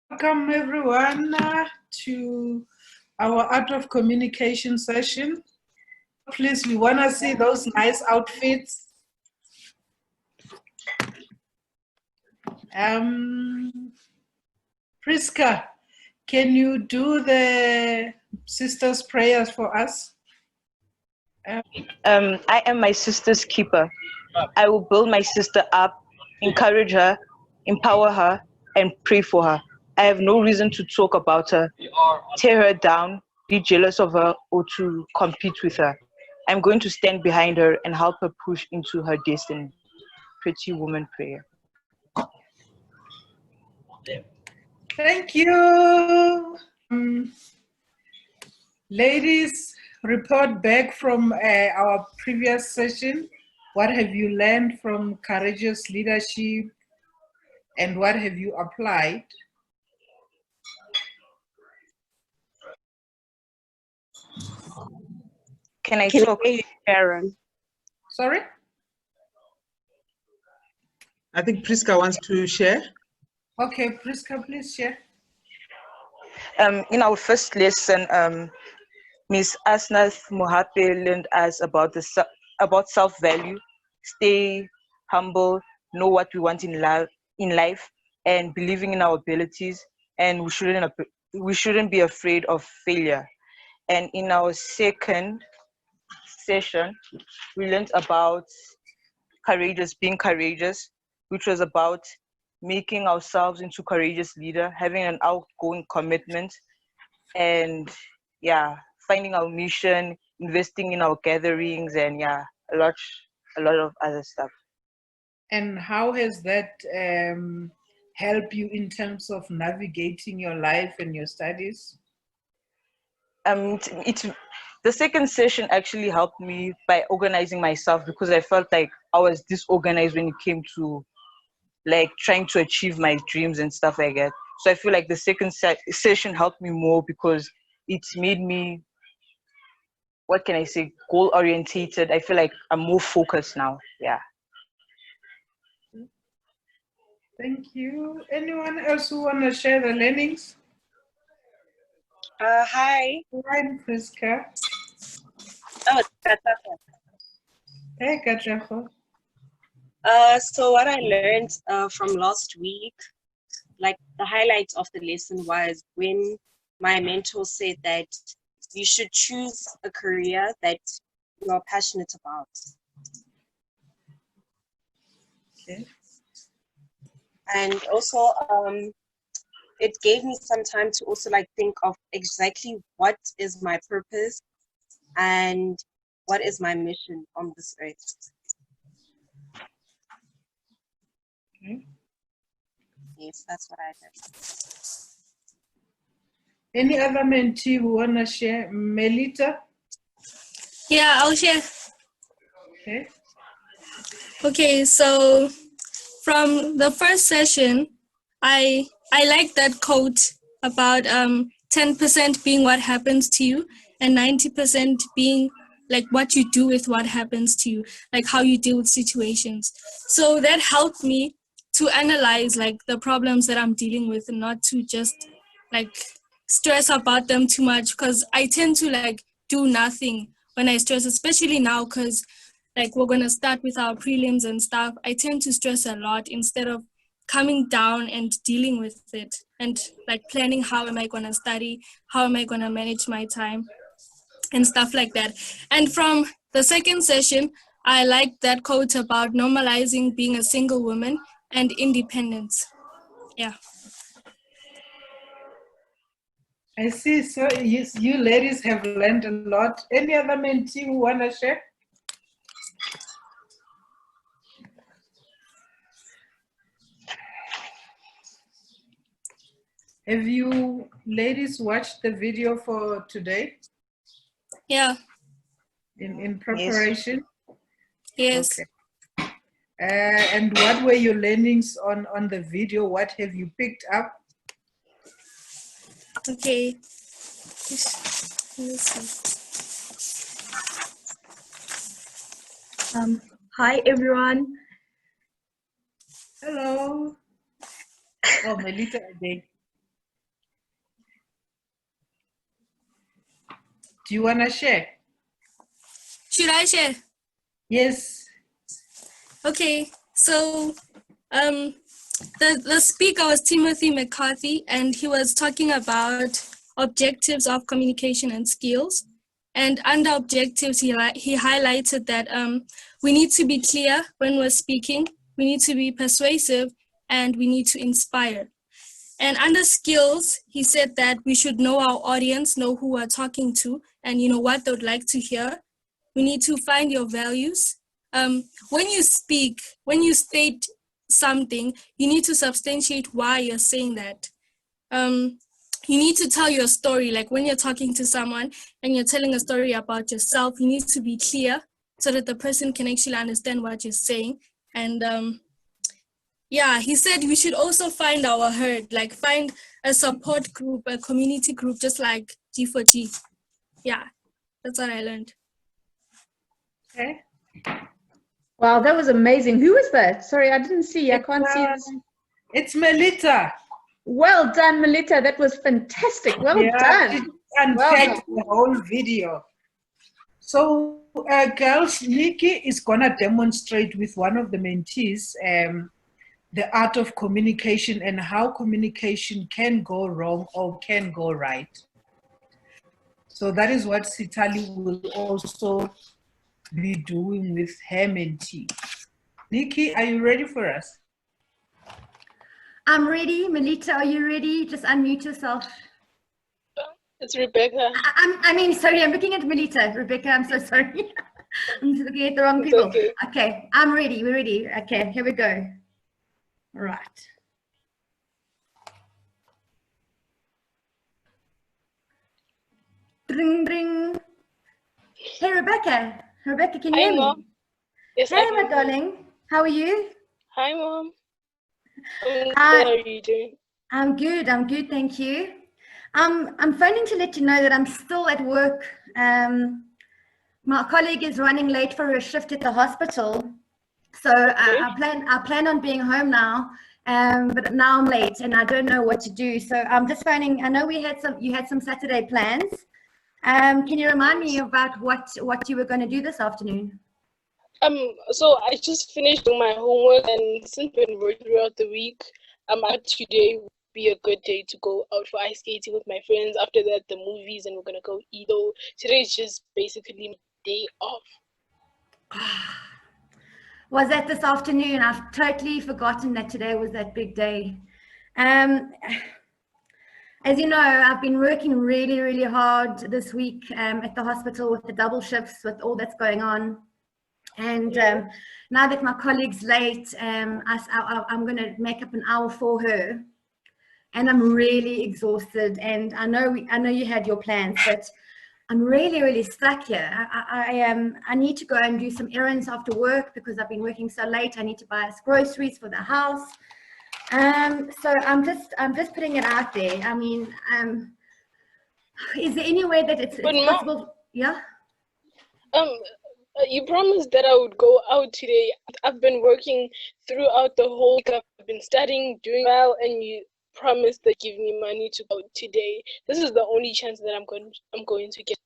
Welcome everyone to our Art of Communication session. Please, we want to see those nice outfits. Priska, can you do the sisters' prayers for us? I am my sister's keeper. I will build my sister up, encourage her, empower her, and pray for her. I have no reason to talk about her, tear her down, be jealous of her, or to compete with her. I'm going to stand behind her and help her push into her destiny. Pretty woman prayer. Thank you. Ladies, report back from our previous session. What have you learned from courageous leadership and what have you applied? Can I talk? Sharon? Sorry? I think Priska wants to share. Okay, Priska, please share. In our first lesson, Ms. Asnath Mohape learned us about self-value, stay humble, know what we want in life, and believing in our abilities. And we shouldn't be afraid of failure. And in our second session, we learned about being courageous, which was about making ourselves into courageous leader, having an outgoing commitment, and finding our mission, investing in our gatherings, and a lot of other stuff. And how has that helped you in terms of navigating your life and your studies? The second session actually helped me by organizing myself, because I felt like I was disorganized when it came to like trying to achieve my dreams and stuff like that. So I feel like the second session helped me more because it made me, what can I say, goal orientated. I feel like I'm more focused now. Yeah. Thank you. Anyone else who want to share the learnings? Hi. Hi, Priska. Oh, Katako. Hey, Katako. So what I learned from last week, like the highlight of the lesson was when my mentor said that you should choose a career that you are passionate about. Okay. And also, it gave me some time to also like think of exactly what is my purpose and what is my mission on this earth. Okay. Yes, that's what I did. Any other mentee who want to share? Melita? Yeah, I'll share. Okay. Okay, so from the first session, I like that quote about 10% being what happens to you and 90% being like what you do with what happens to you, like how you deal with situations. So that helped me to analyze like the problems that I'm dealing with and not to just like stress about them too much, because I tend to like do nothing when I stress, especially now because like we're going to start with our prelims and stuff. I tend to stress a lot instead of coming down and dealing with it and like planning how am I going to study, how am I going to manage my time and stuff like that. And from the second session, I liked that quote about normalizing being a single woman and independence. Yeah. I see. So you ladies have learned a lot. Any other mentee who want to share? Have you ladies watched the video for today? Yeah. In preparation? Yes. Okay. And what were your learnings on the video? What have you picked up? Okay. Let's see. Hi everyone. Hello. Oh, Melita again. Do you want to share? Should I share? Yes. Okay, so the speaker was Timothy McCarthy, and he was talking about objectives of communication and skills. And under objectives, he highlighted that we need to be clear when we're speaking, we need to be persuasive, and we need to inspire. And under skills, he said that we should know our audience, know who we're talking to, and what they would like to hear. We need to find your values. When you speak, when you state something, you need to substantiate why you're saying that. You need to tell your story. Like when you're talking to someone and you're telling a story about yourself, you need to be clear so that the person can actually understand what you're saying. And yeah, he said we should also find our herd, like find a support group, a community group, just like G4G. Yeah, that's what I learned. Okay. Wow, that was amazing. Who was that? Sorry, I didn't see. I can't see this. It's Melita. Well done, Melita. That was fantastic. Well done. She unpacked the whole video. So, girls, Nikki is going to demonstrate with one of the mentees the art of communication and how communication can go wrong or can go right. So that is what Sitali will also be doing with her mentee. Nikki, are you ready for us? I'm ready. Melita, are you ready? Just unmute yourself. It's Rebecca. Sorry, I'm looking at Melita. Rebecca, I'm so sorry. I'm just looking at the wrong people. Okay. Okay, I'm ready. We're ready. Okay, here we go. All right. Dring, dring. Hey, Rebecca. Rebecca, can you hear me? Mom. Yes, Hey, my darling. How are you? Hi, Mom. Hi. How are you doing? I'm good, thank you. I'm phoning to let you know that I'm still at work. My colleague is running late for her shift at the hospital. So I plan on being home now, but now I'm late and I don't know what to do. So I'm just phoning. I know you had some Saturday plans. Can you remind me about what you were going to do this afternoon? So I just finished doing my homework, and since I've been working throughout the week, today would be a good day to go out for ice skating with my friends. After that, the movies, and we're gonna go eat. Though today is just basically my day off. Was that this afternoon? I've totally forgotten that today was that big day. As you know, I've been working really, really hard this week at the hospital with the double shifts, with all that's going on. And now that my colleague's late, I'm going to make up an hour for her. And I'm really exhausted. And I know you had your plans, but I'm really, really stuck here. I need to go and do some errands after work because I've been working so late. I need to buy us groceries for the house. So I'm just putting it out there. I mean, is there any way that it's possible? Mom, yeah. You promised that I would go out today. I've been working throughout the whole week. I've been studying, doing well, and you promised to give me money to go today. This is the only chance that I'm going to get.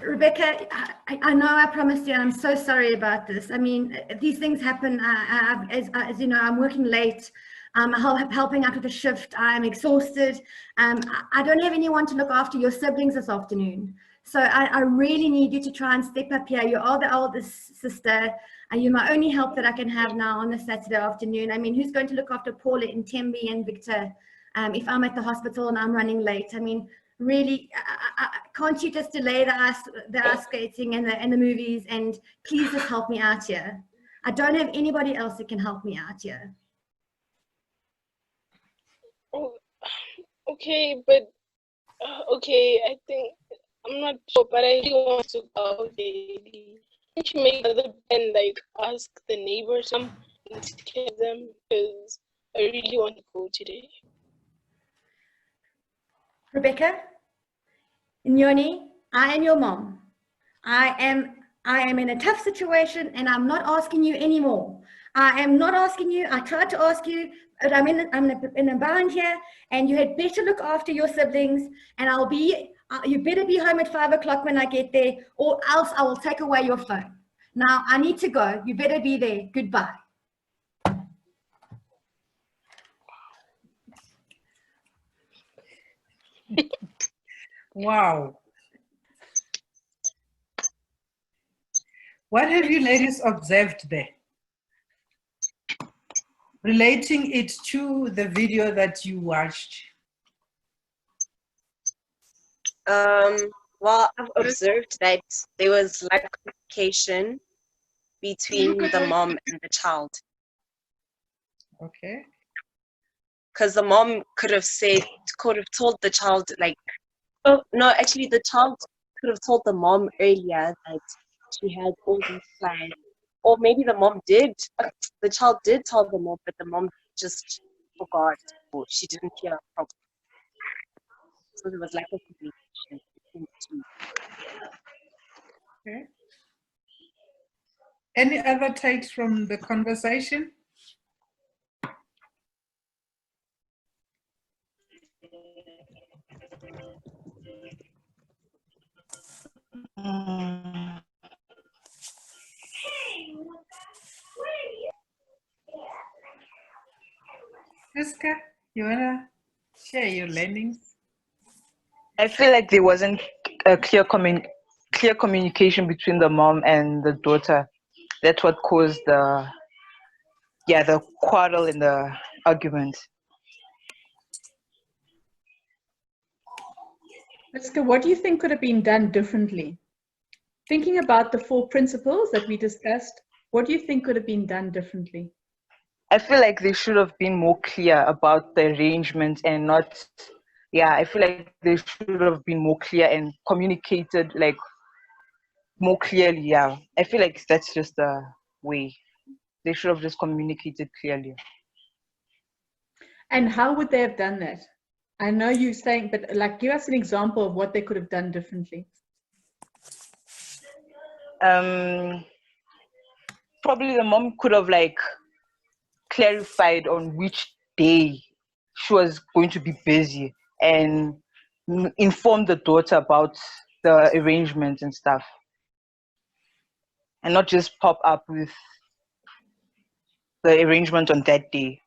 Rebecca, I know I promised you, and I'm so sorry about this. I mean, these things happen. As you know, I'm working late. I'm helping out with the shift. I'm exhausted. I don't have anyone to look after your siblings this afternoon. So I really need you to try and step up here. You are the oldest sister, and you're my only help that I can have now on this Saturday afternoon. I mean, who's going to look after Paula and Tembi and Victor if I'm at the hospital and I'm running late? I mean, really, can't you just delay the ice skating and the movies, and please just help me out here? I don't have anybody else that can help me out here. Oh, okay, but okay, I think I'm not sure, but I really want to go daily. Can't you make another and like ask the neighbors and tell them, because I really want to go today. Rebecca, Nyoni, I am your mom. I am in a tough situation, and I'm not asking you anymore. I am not asking you. I tried to ask you, I'm in a bound here, and you had better look after your siblings, and you better be home at 5 o'clock when I get there, or else I will take away your phone. Now I need to go. You better be there. Goodbye. Wow. What have you ladies observed there? Relating it to the video that you watched. Well, I've observed that there was lack of communication between the mom and the child. Okay. Because the mom could have told the child, like, oh, no, actually the child could have told the mom earlier that she had all these plans. Or maybe the mom did, the child did tell the mom, but the mom just forgot, or she didn't hear properly. So there was lack of communication between the two. Okay. Any other takes from the conversation? Priska, you wanna share your learnings? I feel like there wasn't a clear communication between the mom and the daughter. That's what caused the quarrel in the argument. Priska, what do you think could have been done differently? Thinking about the 4 principles that we discussed, what do you think could have been done differently? I feel like they should have been more clear about the arrangement and not, I feel like they should have been more clear and communicated like more clearly. Yeah, I feel like that's just the way. They should have just communicated clearly. And how would they have done that? I know you're saying, but like, give us an example of what they could have done differently. Probably the mom could have like clarified on which day she was going to be busy and inform the daughter about the arrangement and stuff, and not just pop up with the arrangement on that day.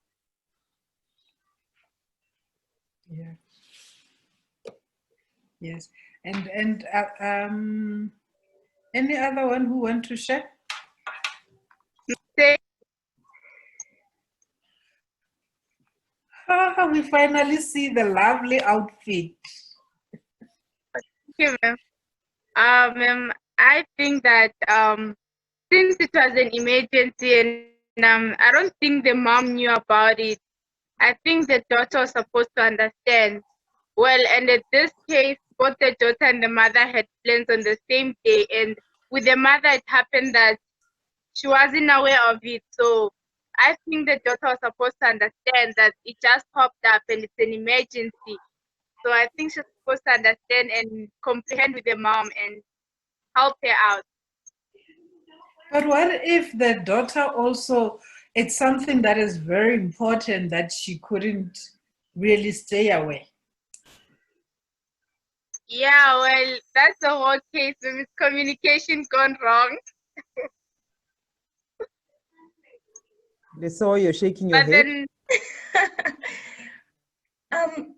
Yeah. Yes. And any other one who want to share? Oh, we finally see the lovely outfit. Thank you, ma'am. I think that since it was an emergency and I don't think the mom knew about it, I think the daughter was supposed to understand. Well, and in this case, both the daughter and the mother had plans on the same day, and with the mother, it happened that she wasn't aware of it. So I think the daughter was supposed to understand that it just popped up and it's an emergency. So I think she's supposed to understand and comprehend with the mom and help her out. But what if the daughter also, it's something that is very important that she couldn't really stay away? Yeah, well, that's the whole case. When it's communication gone wrong. They saw you're shaking your But head. Then,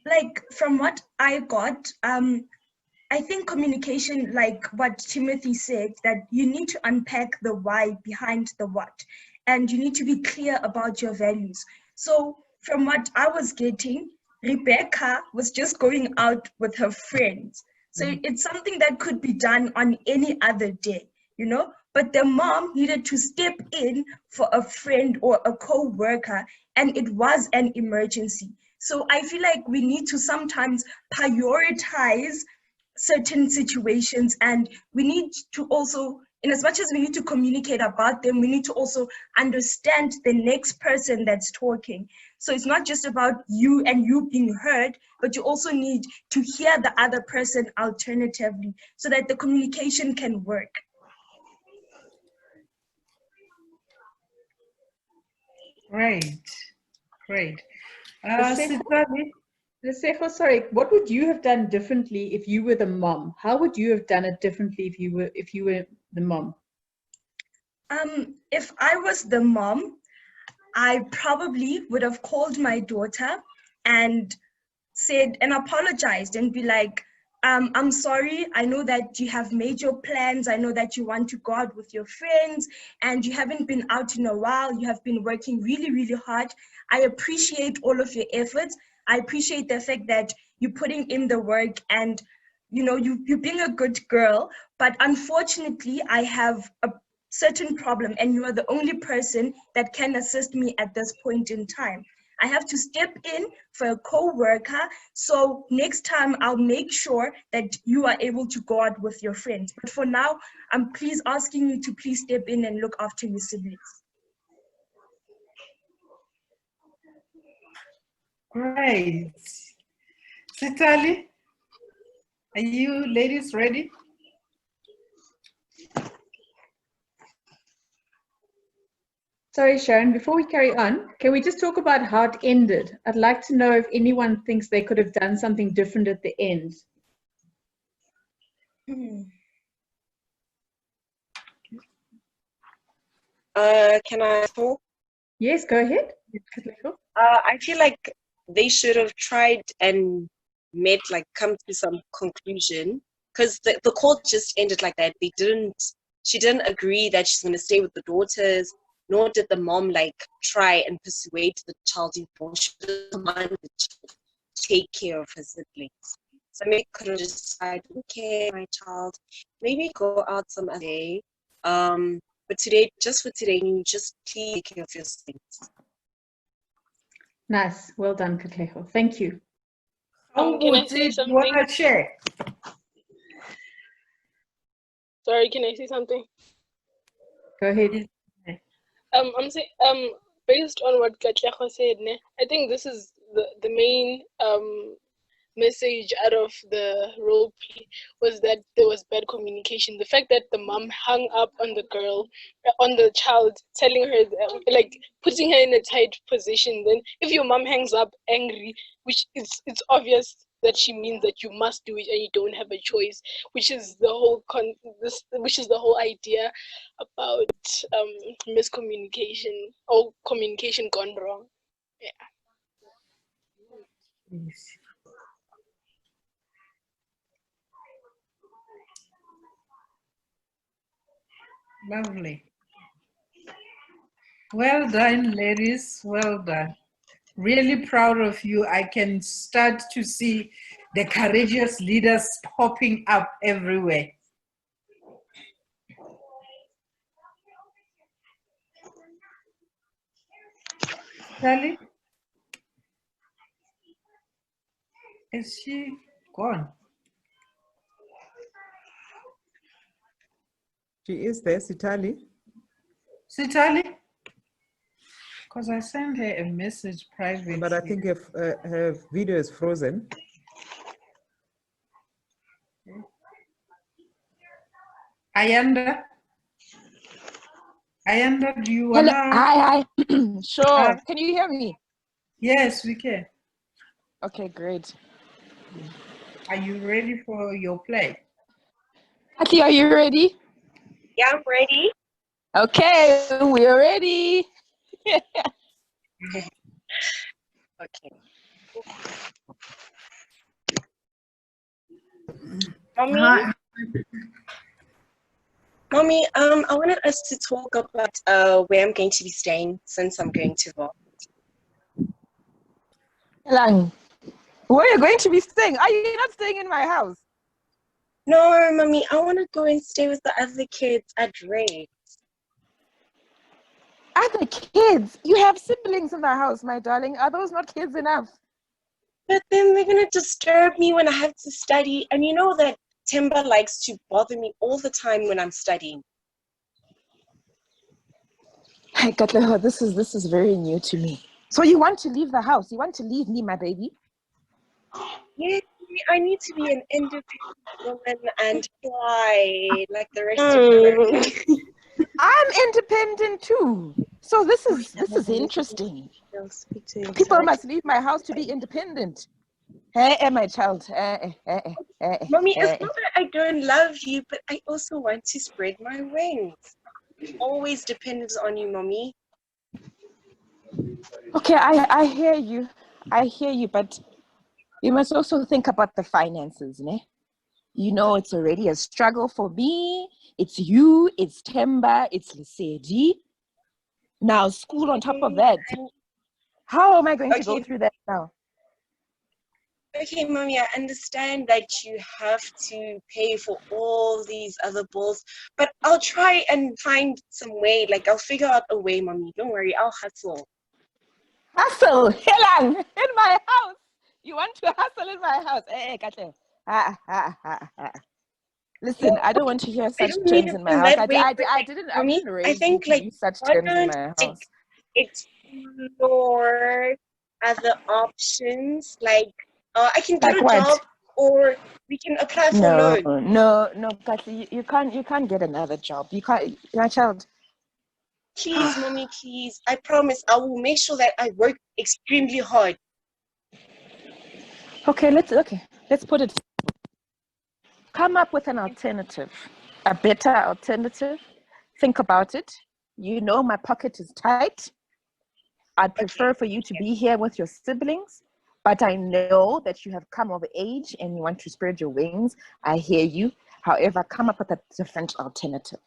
like from what I got, I think communication, like what Timothy said, that you need to unpack the why behind the what, and you need to be clear about your values. So from what I was getting, Rebecca was just going out with her friends. So it's something that could be done on any other day, you know, but the mom needed to step in for a friend or a co-worker, and it was an emergency. So I feel like we need to sometimes prioritize certain situations, and we need to also, in as much as we need to communicate about them, we need to also understand the next person that's talking. So it's not just about you and you being heard, but you also need to hear the other person alternatively so that the communication can work. Right. Great. Lesejo, Sitali? Lesejo, sorry, what would you have done differently if you were the mom? How would you have done it differently if you were the mom? If I was the mom, I probably would have called my daughter and said and apologized and be like, I'm sorry, I know that you have made your plans, I know that you want to go out with your friends and you haven't been out in a while, you have been working really, really hard. I appreciate all of your efforts. I appreciate the fact that you're putting in the work and you're being a good girl, but unfortunately I have a certain problem and you are the only person that can assist me at this point in time. I have to step in for a co-worker, so next time I'll make sure that you are able to go out with your friends. But for now, I'm please asking you to please step in and look after your siblings. Great. Sitali, are you ladies ready? Sorry, Sharon, before we carry on, can we just talk about how it ended? I'd like to know if anyone thinks they could have done something different at the end. Can I talk? Yes, go ahead. I feel like they should have tried and come to some conclusion, because the call just ended like that. She didn't agree that she's going to stay with the daughters, nor did the mom try and persuade the child to take care of her siblings. So maybe could have just decided, okay, my child, maybe go out some other day. But today, just for today, you just please take care of your siblings. Nice. Well done, Katleho. Thank you. Can I say something? Want to share? Sorry, can I say something? Go ahead. I'm saying based on what Katleho said, I think this is the main message out of the role play was that there was bad communication. The fact that the mom hung up on the girl, on the child, telling her putting her in a tight position. Then if your mom hangs up angry, which it's obvious that she means that you must do it and you don't have a choice, which is the whole idea about miscommunication or communication gone wrong. Yeah. Yes. Lovely. Well done, ladies. Well done. Really proud of you. I can start to see the courageous leaders popping up everywhere. Sally? Is she gone? She is there, Sitali. Sitali? Because I sent her a message privately. But I think if her video is frozen. Ayanda? Ayanda, do you want to? Hi. Sure. Can you hear me? Yes, we can. Okay, great. Are you ready for your play? Aki, are you ready? Yeah, I'm ready. Okay, we're ready. Okay. Mommy, I wanted us to talk about where I'm going to be staying since I'm going to vote. Lang, where are you going to be staying? Are you not staying in my house? No, Mommy, I want to go and stay with the other kids at Ray. Other kids? You have siblings in the house, my darling. Are those not kids enough? But then they're going to disturb me when I have to study. And you know that Timber likes to bother me all the time when I'm studying. Hey, Katleho, this is very new to me. So you want to leave the house? You want to leave me, my baby? Yeah, I need to be an independent woman and fly like the rest of the I'm independent too. So this is interesting. I'll speak to him. People tonight. must leave my house to be independent. Hey, my child. Mommy, it's not that I don't love you, but I also want to spread my wings. Always dependent on you, Mommy. Okay, I hear you. I hear you, but you must also think about the finances, ne? You know, it's already a struggle for me. It's you, it's Temba, it's Lesedi. Now, school on top of that. How am I going to go through that now? Okay, Mommy, I understand that you have to pay for all these other bills, but I'll try and find some way. Like, I'll figure out a way, Mommy. Don't worry, I'll hustle. Hustle, Helen, in my house. You want to hustle in my house? Katle. Listen, I don't want to hear such terms in my house. I didn't raise you to use such terms in my house. Explore other options, like I can get Like a what? job, or we can apply for loan. No, Katle, you can't get another job. You can't, my child. Please, Mommy, please. I promise I will make sure that I work extremely hard. Okay, let's put it. Come up with an alternative, a better alternative. Think about it. You know my pocket is tight. I'd prefer for you to be here with your siblings, but I know that you have come of age and you want to spread your wings. I hear you. However, come up with a different alternative.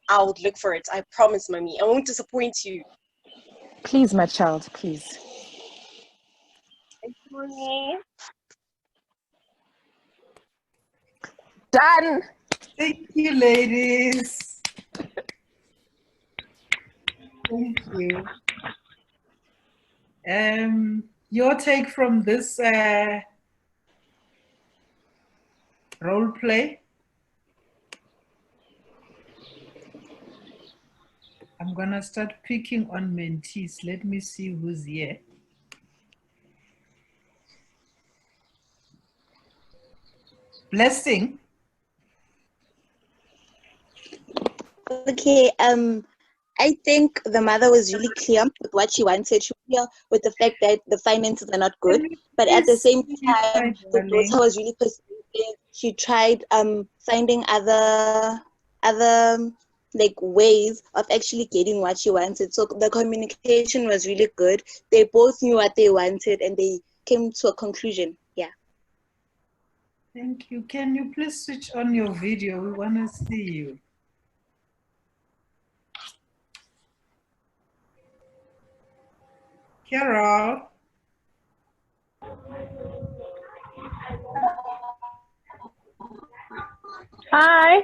I would look for it. I promise, Mommy. I won't disappoint you. Please, my child, please. Thank you, Mommy. Done. Thank you, ladies. Thank you. Your take from this role play? I'm gonna start picking on mentees. Let me see who's here. Blessing. Okay, I think the mother was really clear with what she wanted. She was clear with the fact that the finances are not good, but at the same time, the daughter was really persistent. She tried finding other like ways of actually getting what she wanted. So the communication was really good. They both knew what they wanted and they came to a conclusion. Yeah. Thank you. Can you please switch on your video? We want to see you. Carol. Hi.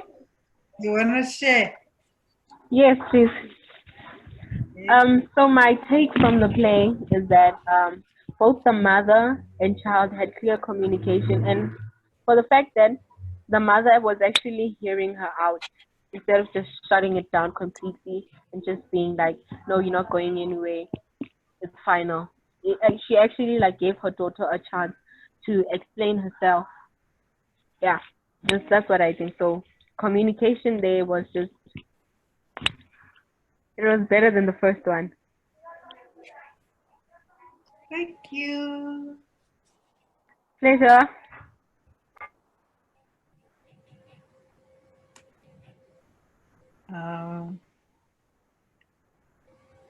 You want to share? Yes, please. So my take from the play is that both the mother and child had clear communication, and for the fact that the mother was actually hearing her out instead of just shutting it down completely and just being like, no, you're not going anywhere, it's final. She actually like gave her daughter a chance to explain herself. Yeah, that's what I think. So communication there was just, it was better than the first one. Thank you. Pleasure.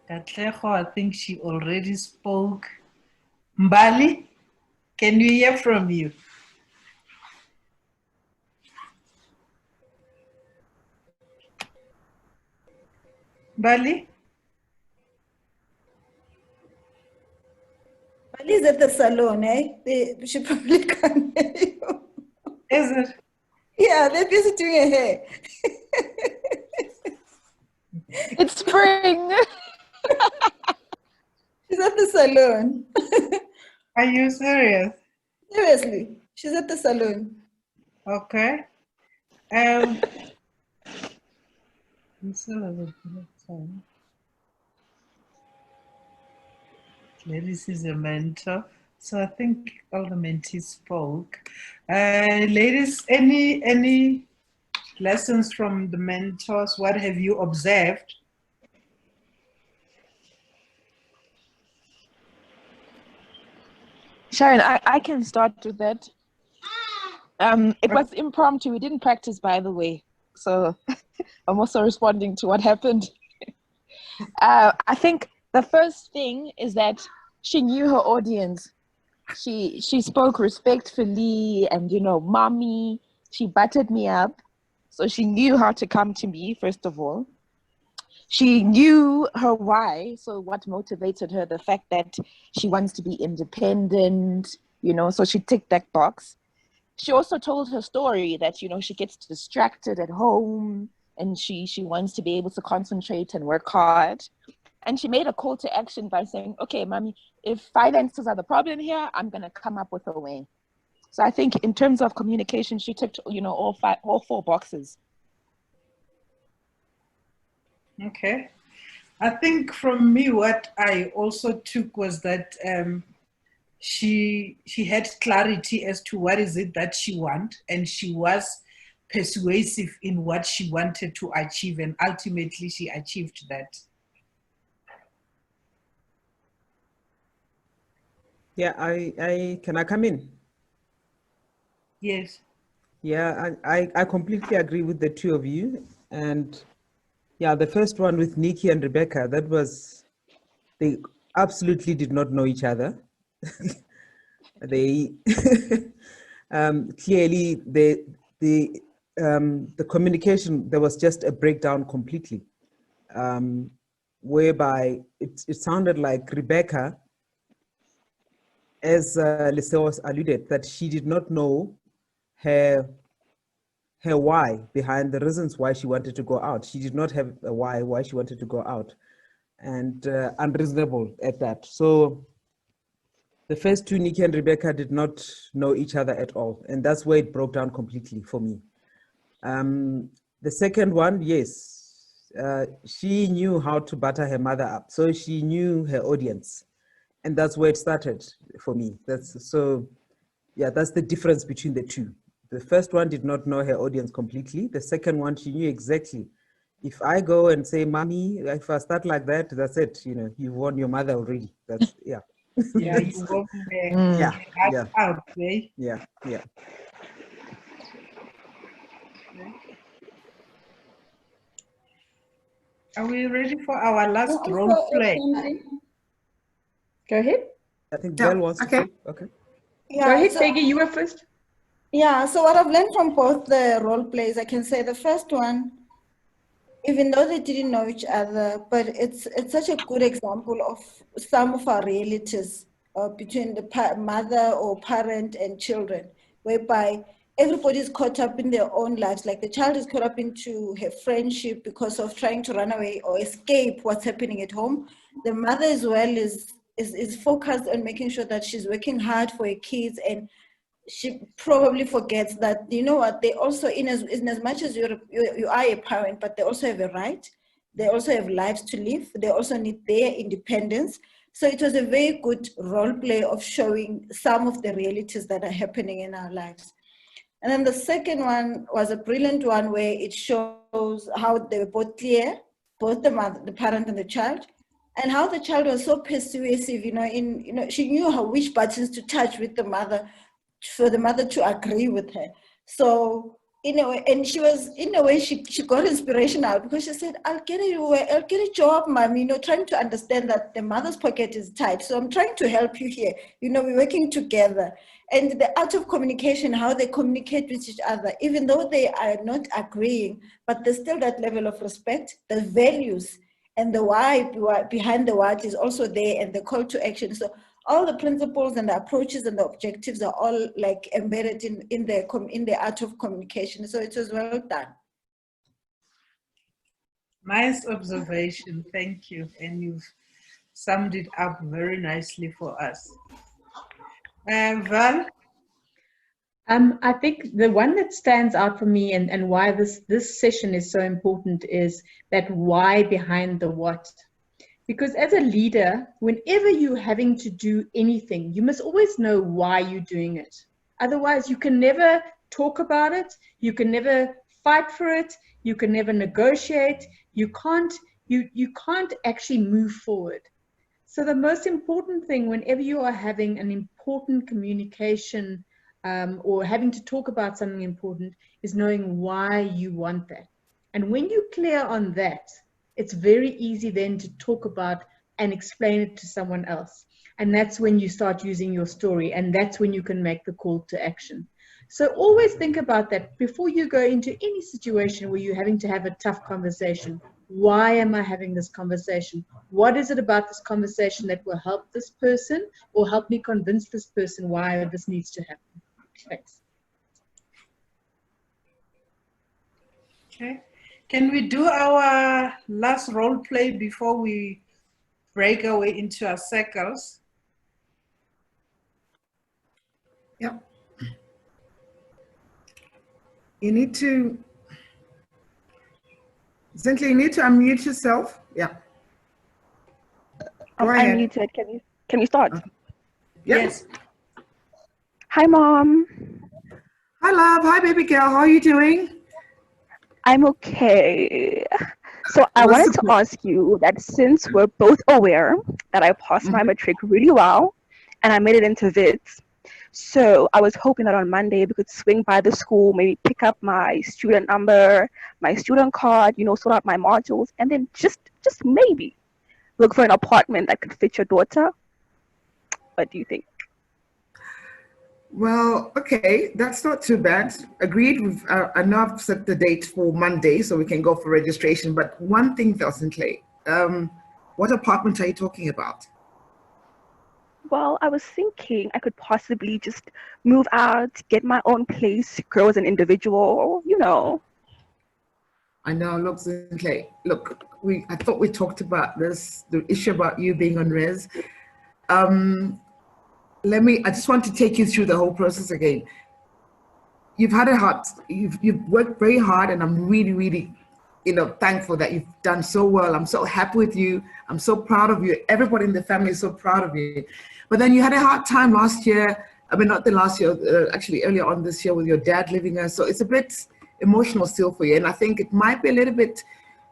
Katleho, I think she already spoke. Mbali, can we hear from you? Mbali? Mbali's at the salon, eh? She probably can't hear you. Is it? Yeah, they're busy doing her hair. It's spring. She's at the salon. Are you serious? Seriously, she's at the salon. Okay. Ladies is a mentor. So I think all the mentees spoke. Ladies, any lessons from the mentors? What have you observed? Sharon, I can start with that. It was impromptu. We didn't practice, by the way. So I'm also responding to what happened. I think the first thing is that she knew her audience. She spoke respectfully and, you know, mommy, she buttered me up. So she knew how to come to me, first of all. She knew her why. So what motivated her? The fact that she wants to be independent, you know, so she ticked that box. She also told her story that, you know, she gets distracted at home and she wants to be able to concentrate and work hard. And she made a call to action by saying, okay, mommy, if finances are the problem here, I'm going to come up with a way. So I think in terms of communication, she ticked, you know, all four boxes. Okay. I think from me, what I also took was that she had clarity as to what is it that she wants, and she was persuasive in what she wanted to achieve, and ultimately she achieved that. Yeah, can I come in? Yes. Yeah, I completely agree with the two of you. And yeah, the first one with Nikki and Rebecca, that was, they absolutely did not know each other. They clearly the communication, there was just a breakdown completely, whereby it sounded like Rebecca, as Liseo was alluded, that she did not know her why behind the reasons why she wanted to go out. She did not have a why she wanted to go out, and unreasonable at that. So the first two, Nikki and Rebecca, did not know each other at all, and that's where it broke down completely for me. The second one, yes, she knew how to butter her mother up, so she knew her audience, and that's where it started for me. Yeah, that's the difference between the two. The first one did not know her audience completely. The second one, she knew exactly. If I go and say, mommy, if I start like that, that's it. You know, you won your mother already. That's, yeah. Yeah, you won't out, eh? Yeah. Are we ready for our last Also, role play? Go ahead. I think Belle wants to speak. Okay. Go ahead, Peggy, you were first. Yeah, so what I've learned from both the role plays, I can say the first one, even though they didn't know each other, but it's such a good example of some of our realities between the mother or parent and children, whereby everybody's caught up in their own lives. Like the child is caught up into her friendship because of trying to run away or escape what's happening at home. The mother as well is focused on making sure that she's working hard for her kids, and she probably forgets that, you know what, they also, in as much as you are a parent, but they also have a right, they also have lives to live, they also need their independence. So it was a very good role play of showing some of the realities that are happening in our lives. And then the second one was a brilliant one where it shows how they were both clear, both the mother, the parent and the child, and how the child was so persuasive, she knew which buttons to touch with the mother for the mother to agree with her. So in a way, and she was, in a way, she got inspiration out because she said, I'll get a job, mom, trying to understand that the mother's pocket is tight. So I'm trying to help you here. We're working together. And the art of communication, how they communicate with each other, even though they are not agreeing, but there's still that level of respect, the values, and the why behind the what is also there, and the call to action. So all the principles and the approaches and the objectives are all like embedded in the art of communication. So it was well done. Nice observation, thank you. And you've summed it up very nicely for us. Val? I think the one that stands out for me and why this session is so important is that why behind the what. Because as a leader, whenever you're having to do anything, you must always know why you're doing it. Otherwise, you can never talk about it. You can never fight for it. You can never negotiate. You can't actually move forward. So the most important thing whenever you are having an important communication or having to talk about something important is knowing why you want that. And when you're clear on that, it's very easy then to talk about and explain it to someone else. And that's when you start using your story, and that's when you can make the call to action. So always think about that before you go into any situation where you're having to have a tough conversation. Why am I having this conversation? What is it about this conversation that will help this person or help me convince this person why this needs to happen? Thanks. Okay. Can we do our last role play before we break away into our circles? Yep. You need to, Zintle, you need to unmute yourself. Yeah. Go ahead. I'm muted. Can you start? Yes. Hi, Mom. Hi, love. Hi, baby girl. How are you doing? I'm okay. So I wanted to ask you that since we're both aware that I passed my matric really well and I made it into VITS, so I was hoping that on Monday we could swing by the school, maybe pick up my student number, my student card, you know, sort out my modules, and then just maybe look for an apartment that could fit your daughter. What do you think? Well, okay, that's not too bad. Agreed. I know I've set the date for Monday so we can go for registration. But one thing, Zintle, what apartment are you talking about? Well, I was thinking I could possibly just move out, get my own place, grow as an individual, you know. I know, look, Zintle, look, I thought we talked about this, the issue about you being on res. I just want to take you through the whole process again. You've had you've worked very hard, and I'm really, really, thankful that you've done so well. I'm so happy with you. I'm so proud of you. Everybody in the family is so proud of you. But then you had a hard time last year. I mean, not the last year, actually earlier on this year with your dad leaving us. So it's a bit emotional still for you. And I think it might be a little bit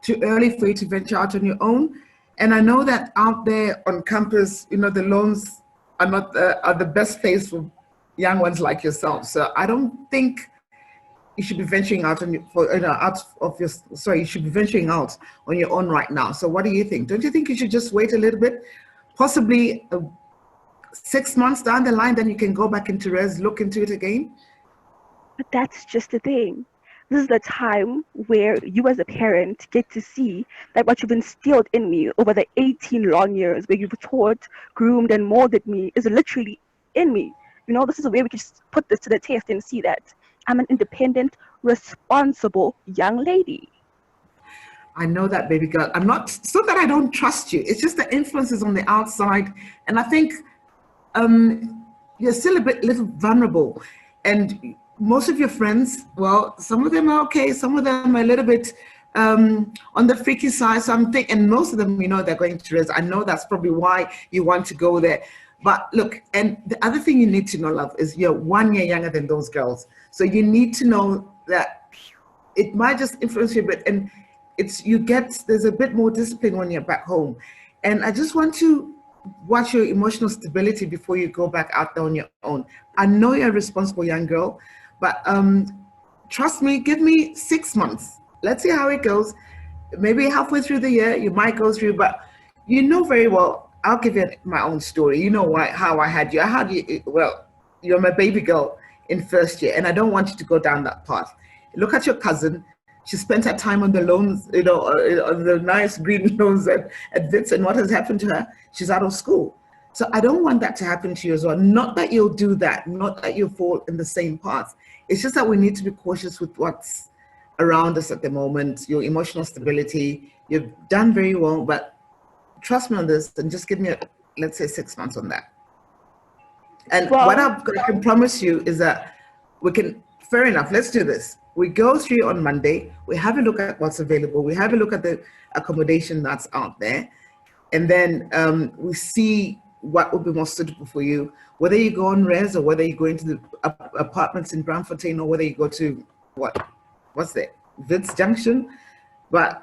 too early for you to venture out on your own. And I know that out there on campus, the loans are not are the best place for young ones like yourself. So I don't think you should be venturing out on you should be venturing out on your own right now. So what do you think? Don't you think you should just wait a little bit, possibly 6 months down the line, then you can go back into res, look into it again? But that's just the thing. This is the time where you as a parent get to see that what you've instilled in me over the 18 long years where you've taught, groomed, and molded me is literally in me. You know, this is a way we can just put this to the test and see that I'm an independent, responsible young lady. I know that, baby girl. I'm not, so that I don't trust you. It's just the influences on the outside. And I think you're still a little vulnerable. And most of your friends, well, some of them are okay. Some of them are a little bit on the freaky side. So I'm thinking, and most of them, they're going to res. I know that's probably why you want to go there. But look, and the other thing you need to know, love, is you're 1 year younger than those girls. So you need to know that it might just influence you a bit. And there's a bit more discipline when you're back home. And I just want to watch your emotional stability before you go back out there on your own. I know you're a responsible young girl, but trust me, give me 6 months. Let's see how it goes. Maybe halfway through the year, you might go through, but you know very well, I'll give you my own story. You know how I had you. I had you, well, you're my baby girl in first year, and I don't want you to go down that path. Look at your cousin. She spent her time on the loans, on the nice green loans at Wits, and what has happened to her? She's out of school. So I don't want that to happen to you as well. Not that you'll do that, not that you'll fall in the same path. It's just that we need to be cautious with what's around us at the moment, your emotional stability. You've done very well, but trust me on this, and just give me, let's say, 6 months on that. And what I can promise you is that we can, fair enough, let's do this. We go through on Monday, we have a look at what's available, we have a look at the accommodation that's out there, and then we see what would be more suitable for you, whether you go on res or whether you go into the apartments in Braamfontein, or whether you go to, what's there, Wits Junction. But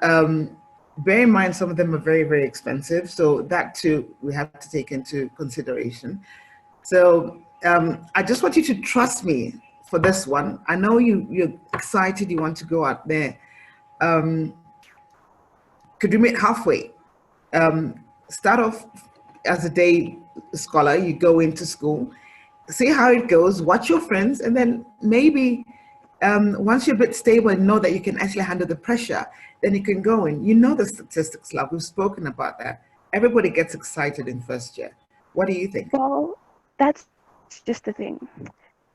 bear in mind, some of them are very, very expensive. So that too, we have to take into consideration. So I just want you to trust me for this one. I know you're excited, you want to go out there. Could we meet halfway? Start off as a day scholar, you go into school, see how it goes, watch your friends, and then maybe once you're a bit stable and know that you can actually handle the pressure, then you can go in. You know the statistics, love. We've spoken about that. Everybody gets excited in first year. What do you think? Well, that's just the thing.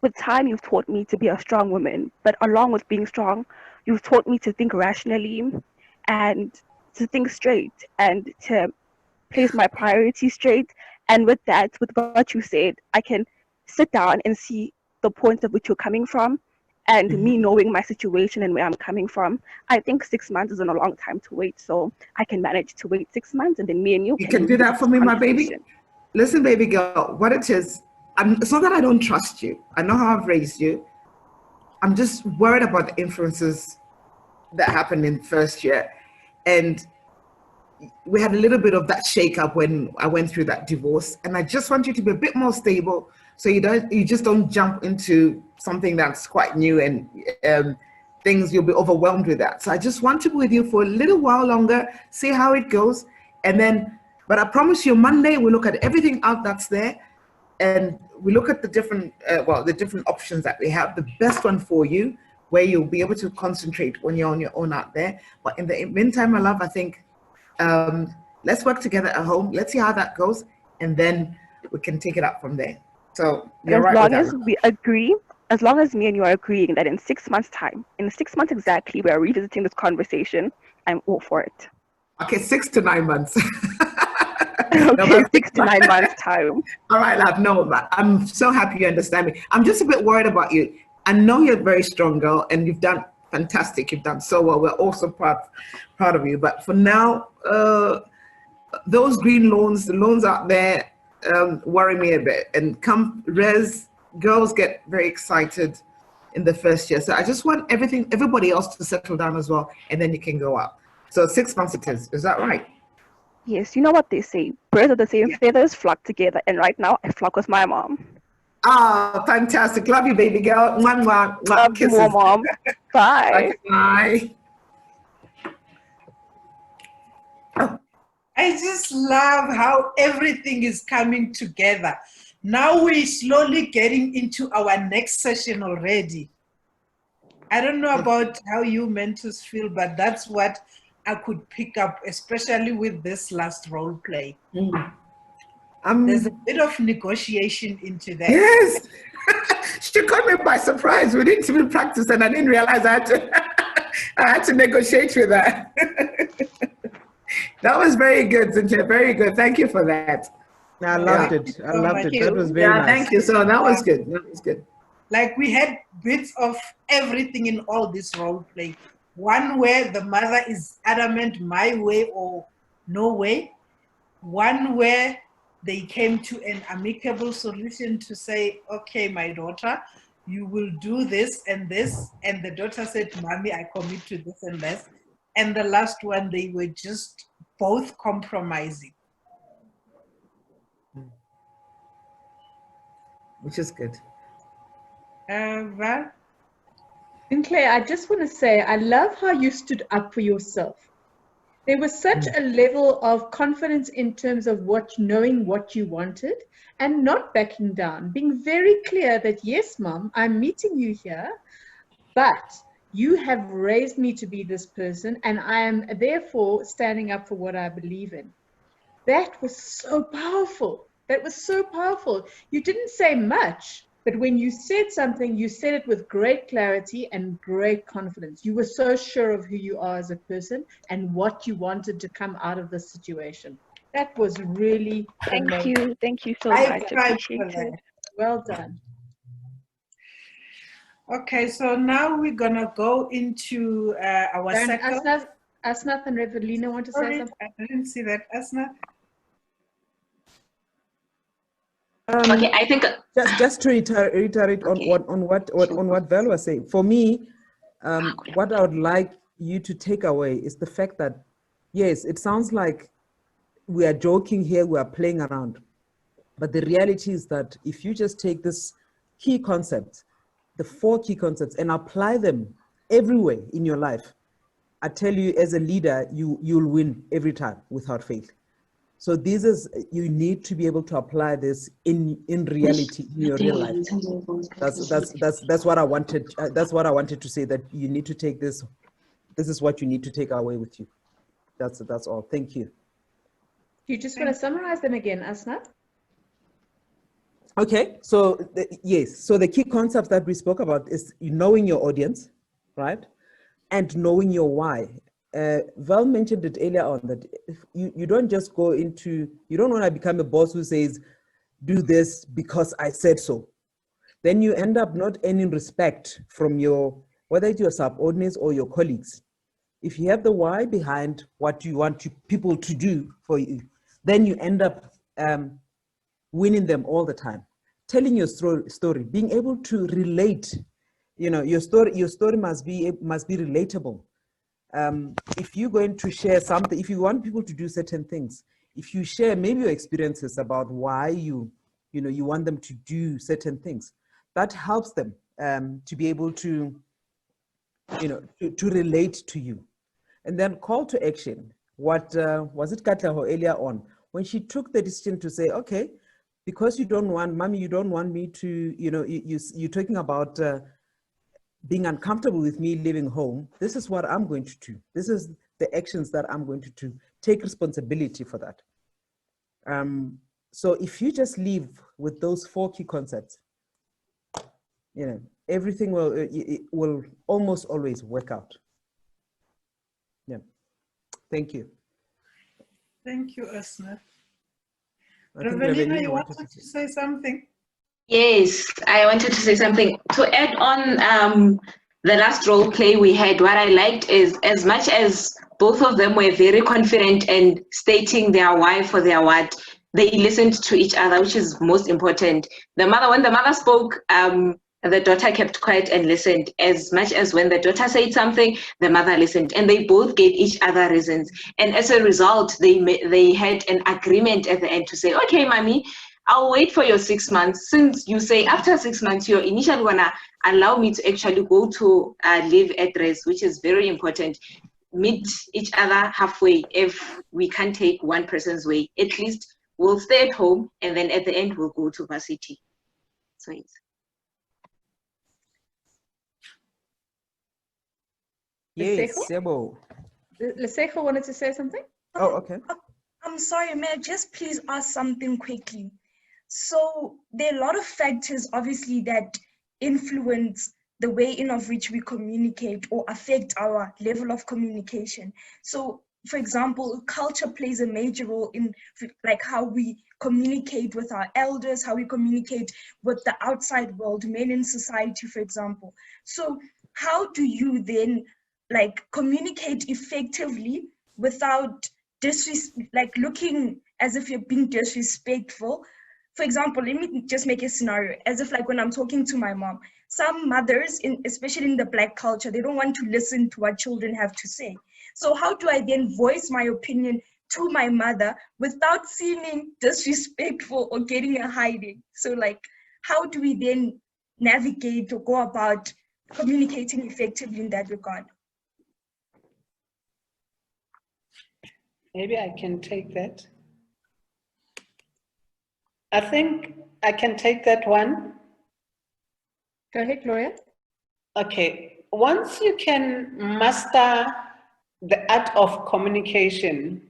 With time, you've taught me to be a strong woman, but along with being strong, you've taught me to think rationally and to think straight and to place my priorities straight. And with that, with what you said, I can sit down and see the point of which you're coming from, and me knowing my situation and where I'm coming from. I think 6 months isn't a long time to wait, so I can manage to wait 6 months, and then me and you can do that for me, my baby. Listen, baby girl, what it is, it's not that I don't trust you. I know how I've raised you. I'm just worried about the influences that happened in first year. And we had a little bit of that shake-up when I went through that divorce. And I just want you to be a bit more stable so you just don't jump into something that's quite new and things you'll be overwhelmed with that. So I just want to be with you for a little while longer, see how it goes. And then, but I promise you, Monday, we'll look at everything out that's there. And we look at the different, the different options that we have, the best one for you, where you'll be able to concentrate when you're on your own out there. But in the meantime, my love, I think, let's work together at home. Let's see how that goes. And then we can take it up from there. So you're right with that. As long as we agree, as long as me and you are agreeing that in 6 months' time, in 6 months exactly, we are revisiting this conversation, I'm all for it. Okay, 6 to 9 months. Okay, 6 to 9 months' time. All right, love. No, I'm so happy you understand me. I'm just a bit worried about you. I know you're a very strong girl, and you've done fantastic. You've done so well. We're also proud of you. But for now, those green loans, the loans out there, worry me a bit. And come res, girls get very excited in the first year. So I just want everybody else to settle down as well, and then you can go out. So 6 months it is. Is that right? Yes, you know what they say. Birds of the same feathers flock together. And right now, I flock with my mom. Oh, fantastic. Love you, baby girl. Mwah, mwah, mwah. Love Kisses. you more, Mom. Bye. Bye. I just love how everything is coming together. Now we're slowly getting into our next session already. I don't know about how you mentors feel, but that's what I could pick up, especially with this last role play. There's a bit of negotiation into that. Yes. She caught me by surprise. We didn't even practice, and I didn't realize I had to negotiate with her. That was very good, Cynthia. Very good. Thank you for that. I loved it. I loved it. That was very nice. Thank you. So that was good. That was good. Like we had bits of everything in all this role play. One where the mother is adamant, my way or no way. One where they came to an amicable solution to say, okay, my daughter, you will do this and this. And the daughter said, Mommy, I commit to this and this. And the last one, they were just both compromising. Which is good. Val? Sinclair, I just want to say, I love how you stood up for yourself. There was such a level of confidence in terms of knowing what you wanted and not backing down, being very clear that, yes, Mom, I'm meeting you here, but you have raised me to be this person, and I am therefore standing up for what I believe in. That was so powerful. That was so powerful. You didn't say much, but when you said something, you said it with great clarity and great confidence. You were so sure of who you are as a person and what you wanted to come out of this situation. That was really amazing. Thank you. Thank you so much. Appreciate it. Well done. Okay, so now we're gonna go into our second. Asnath and Revelina want to say something? I didn't see that. Asnath? Okay, I think just to reiterate on what Val was saying. For me, what I would like you to take away is the fact that Yes, it sounds like we are joking here, we are playing around. But the reality is that if you just take this key concepts, the 4 key concepts, and apply them everywhere in your life, I tell you, as a leader, you'll win every time without fail. So this is, you need to be able to apply this in reality, in your real life. That's what I wanted. That's what I wanted to say, that you need to take this. This is what you need to take away with you. That's all. Thank you. You just want to summarize them again, Asnath? Okay, so yes, so the key concepts that we spoke about is knowing your audience, right? And knowing your why. Val mentioned it earlier on, that if you don't just go into, you don't want to become a boss who says, do this because I said so. Then you end up not earning respect from whether it's your subordinates or your colleagues. If you have the why behind what you want people to do for you, then you end up winning them all the time. Telling your story, being able to relate, your story must be relatable. If you're going to share something, if you want people to do certain things, if you share maybe your experiences about why you want them to do certain things, that helps them to be able to, to relate to you. And then call to action. What was it, Katlaho, earlier on, when she took the decision to say, okay, because you don't want, mommy, you don't want me to, you're talking about being uncomfortable with me leaving home, this is what I'm going to do. This is the actions that I'm going to do. Take responsibility for that. So if you just leave with those 4 key concepts, everything will almost always work out. Yeah. Thank you. Thank you, Asnath. I think Ravelina, you wanted to say something? Yes, I wanted to say something. To add on the last role play we had, what I liked is, as much as both of them were very confident and stating their why for their what, they listened to each other, which is most important. When the mother spoke, the daughter kept quiet and listened, as much as when the daughter said something, the mother listened, and they both gave each other reasons. And as a result, they had an agreement at the end to say, okay, mommy, I'll wait for your 6 months. Since you say after 6 months, you're initially gonna allow me to actually go to leave address, which is very important. Meet each other halfway. If we can't take one person's way, at least we'll stay at home, and then at the end we'll go to varsity. So yes. Yes, Sebo. Lesego wanted to say something? Oh, okay. I'm sorry, may I just please ask something quickly? So there are a lot of factors, obviously, that influence the way in of which we communicate or affect our level of communication. So, for example, culture plays a major role in like how we communicate with our elders, how we communicate with the outside world, men in society, for example. So how do you then like communicate effectively without like looking as if you're being disrespectful? For example, let me just make a scenario, as if like when I'm talking to my mom, some mothers, especially in the Black culture, they don't want to listen to what children have to say. So how do I then voice my opinion to my mother without seeming disrespectful or getting a hiding? So like, how do we then navigate or go about communicating effectively in that regard? Maybe I can take that. I think I can take that one. Go ahead, Gloria. Okay, once you can master the art of communication,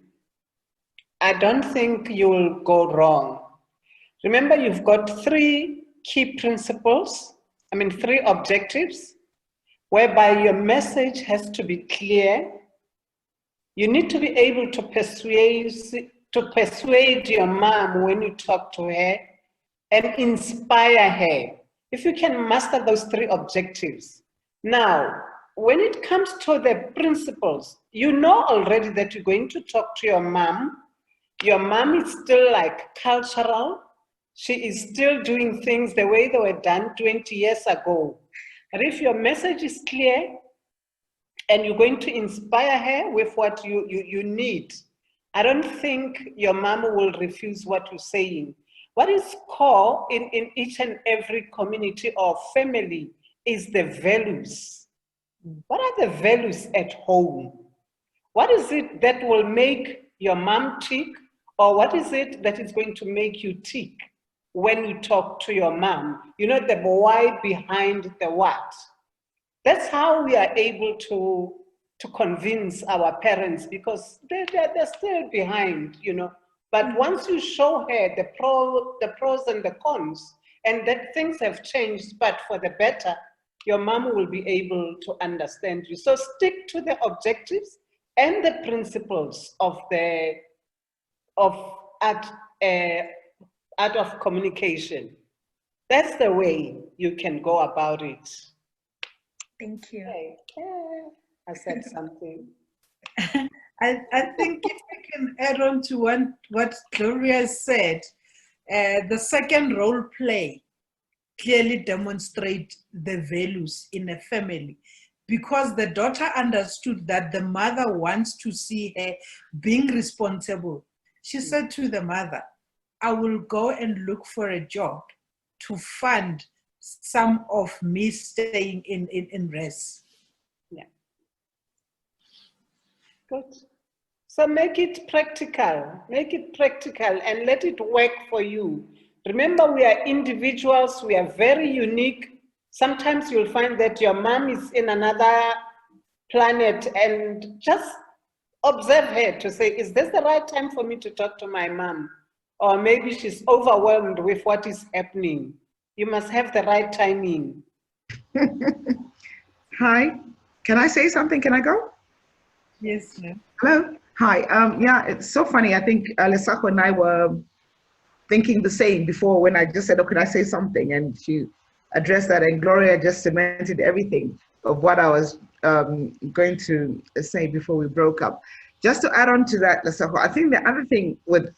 I don't think you'll go wrong. Remember, you've got 3 key principles, 3 objectives, whereby your message has to be clear. You need to be able to persuade your mom when you talk to her and inspire her. If you can master those 3 objectives. Now, when it comes to the principles, you know already that you're going to talk to your mom. Your mom is still like cultural. She is still doing things the way they were done 20 years ago. But if your message is clear and you're going to inspire her with what you need. I don't think your mom will refuse what you're saying. What is core in each and every community or family is the values. What are the values at home? What is it that will make your mom tick, or what is it that is going to make you tick when you talk to your mom? You know, the why behind the what. That's how we are able to convince our parents, because they're still behind, you know. But once you show her the pros and the cons, and that things have changed, but for the better, your mom will be able to understand you. So stick to the objectives and the principles of art of communication. That's the way you can go about it. Thank you. Okay. I said something. I think if I can add on to what Gloria said, the second role play clearly demonstrate the values in a family, because the daughter understood that the mother wants to see her being responsible. She said to the mother, I will go and look for a job to fund some of me staying in rest. Yeah. Good. So make it practical and let it work for you. Remember, we are individuals, we are very unique. Sometimes you'll find that your mom is in another planet, and just observe her to say, is this the right time for me to talk to my mom? Or maybe she's overwhelmed with what is happening. You must have the right timing. Hi, can I say something? Can I go? Yes, ma'am. Hello. Hi. Yeah, it's so funny. I think Lesako and I were thinking the same before when I just said, oh, could I say something? And she addressed that, and Gloria just cemented everything of what I was going to say before we broke up. Just to add on to that, Lesako, I think the other thing with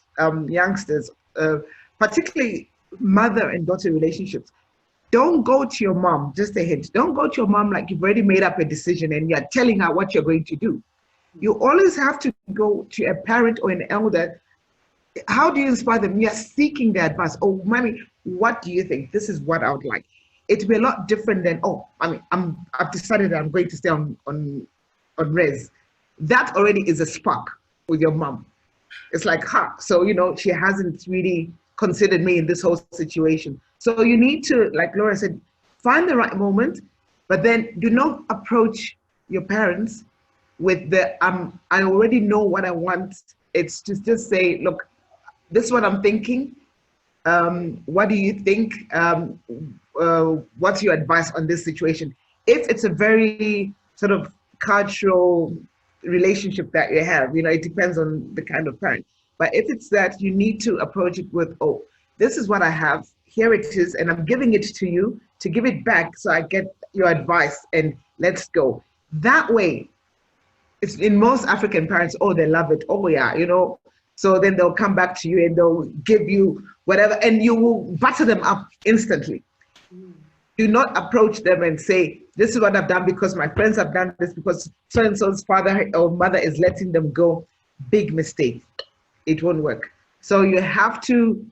youngsters, particularly mother and daughter relationships, don't go to your mom, just a hint, don't go to your mom like you've already made up a decision and you're telling her what you're going to do. You always have to go to a parent or an elder. How do you inspire them? You're seeking their advice. Oh, mommy, what do you think? This is what I would like. It'll be a lot different than, oh, I mean, I've decided that I'm going to stay on res. That already is a spark with your mom. It's like, so, you know, she hasn't really considered me in this whole situation. So you need to, like Laura said, find the right moment, but then do not approach your parents with the, I already know what I want. It's to just say, look, this is what I'm thinking. What do you think? What's your advice on this situation? If it's a very sort of cultural relationship that you have, you know, it depends on the kind of parent. But if it's that, you need to approach it with, oh, this is what I have, here it is, and I'm giving it to you to give it back so I get your advice and let's go. That way, it's in most African parents, oh, they love it, oh yeah, you know, so then they'll come back to you and they'll give you whatever, and you will butter them up instantly. Do not approach them and say, this is what I've done because my friends have done this, because so-and-so's father or mother is letting them go. Big mistake. It won't work. So you have to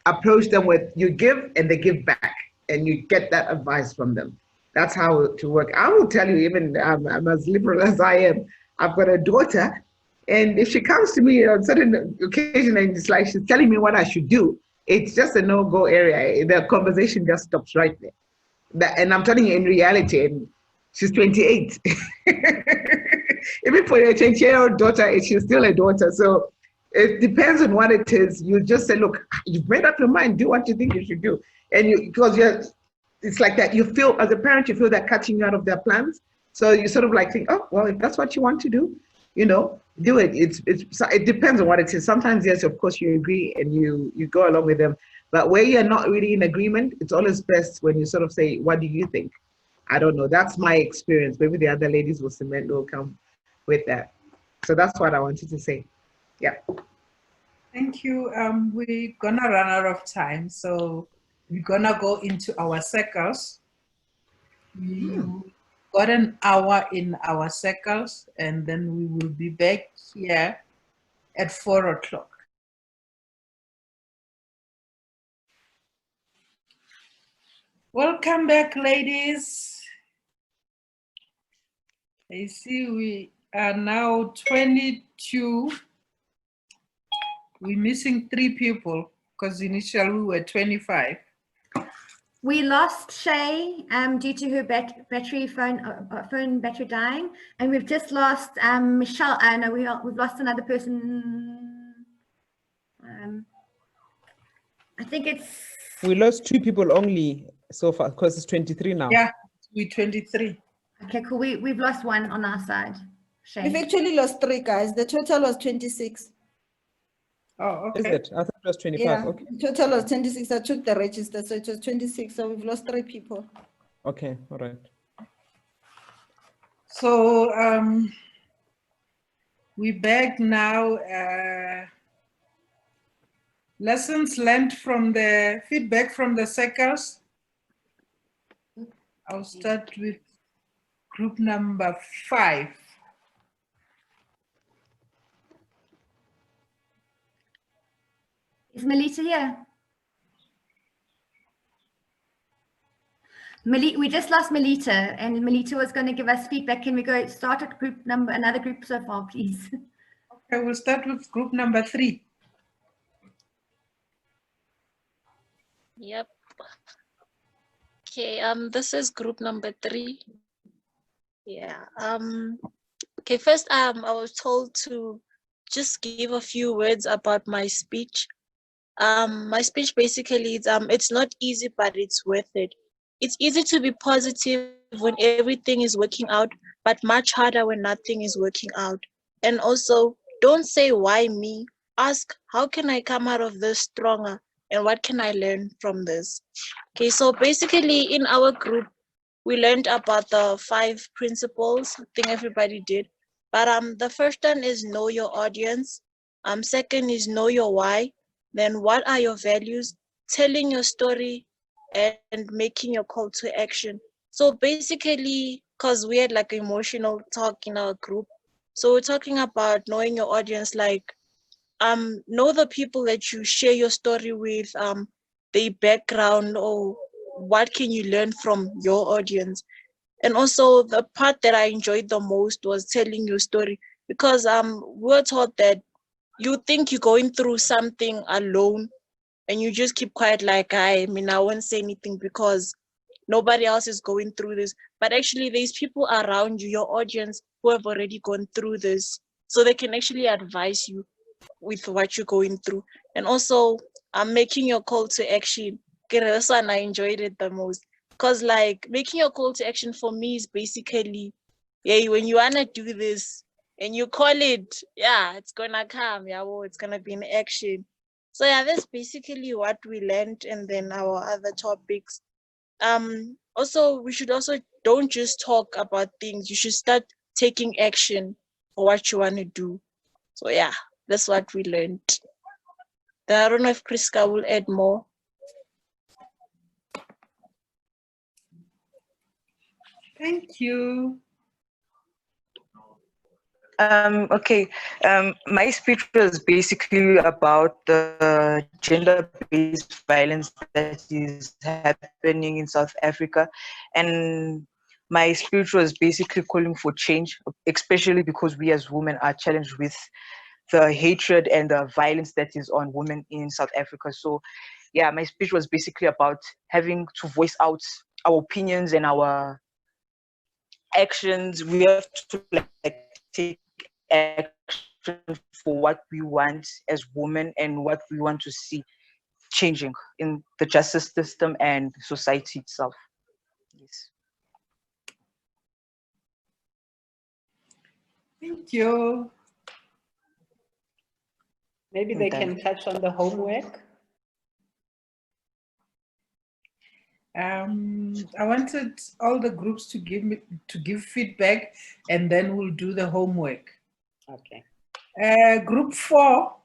approach them with, you give and they give back, and you get that advice from them. That's how to work. I will tell you, even I'm as liberal as I am, I've got a daughter, and if she comes to me on certain occasion and it's like she's telling me what I should do, it's just a no-go area. The conversation just stops right there. And I'm telling you, in reality, and she's 28. Even for a 20-year-old daughter, she's still a daughter. So it depends on what it is. You just say, look, you've made up your mind, do what you think you should do. And it's like that. You feel, as a parent, you feel that cutting you out of their plans. So you sort of like think, oh, well, if that's what you want to do, you know, do it. It depends on what it is. Sometimes, yes, of course, you agree and you go along with them. But where you're not really in agreement, it's always best when you sort of say, what do you think? I don't know. That's my experience. Maybe the other ladies will come with that. So that's what I wanted to say. Yeah. Thank you. We're gonna run out of time, so we're gonna go into our circles. got an hour in our circles, and then we will be back here at 4 o'clock. Welcome back, ladies. I see we are now 22. We're missing 3 people because initially we were 25. We lost Shay due to her phone battery dying, and we've just lost Michelle. No, we've lost another person. I think it's. We lost 2 people only so far because it's 23 now. Yeah, we're 23. Okay, cool. We've lost 1 on our side. Shay. We've actually lost 3 guys. The total was 26. Oh, okay. Is it? I thought it was 25. Yeah, Okay. total was 26. I took the register, so it was 26. So we've lost 3 people. Okay, all right. So we're back now. Lessons learned from the feedback from the circles. I'll start with group number 5. Is Melita here? We just lost Melita, and Melita was going to give us feedback. Can we go start at another group so far, please? Okay, we'll start with group number 3. Yep. Okay, this is group number 3. Yeah. Okay, first I was told to just give a few words about my speech. My speech basically is it's not easy, but it's worth it. It's easy to be positive when everything is working out, but much harder when nothing is working out. And also, don't say why me. Ask how can I come out of this stronger, and what can I learn from this? Okay, so basically in our group, we learned about the 5 principles. I think everybody did. But the first one is know your audience. Second is know your why. Then what are your values? Telling your story and making your call to action. So basically, because we had like emotional talk in our group, so we're talking about knowing your audience, like know the people that you share your story with, their background, or what can you learn from your audience. And also the part that I enjoyed the most was telling your story, because we're taught that you think you're going through something alone and you just keep quiet, like I won't say anything because nobody else is going through this. But actually there's people around you, your audience, who have already gone through this, so they can actually advise you with what you're going through. And also I'm making your call to action. Okay, that's one I enjoyed it the most, because like making your call to action for me is basically, yeah, when you wanna do this and you call it, yeah, it's gonna come, yeah, well, it's gonna be in action. So yeah, that's basically what we learned. And then our other topics, also we should also don't just talk about things, you should start taking action for what you want to do. So yeah, that's what we learned. Then I don't know if Priska will add more. Thank you. Okay, my speech was basically about the gender-based violence that is happening in South Africa, and my speech was basically calling for change, especially because we as women are challenged with the hatred and the violence that is on women in South Africa. So yeah, my speech was basically about having to voice out our opinions and our actions. We have to like take action for what we want as women and what we want to see changing in the justice system and society itself. Yes. Thank you. Maybe they can touch on the homework. I wanted all the groups to give feedback, and then we'll do the homework. Okay. Group 4.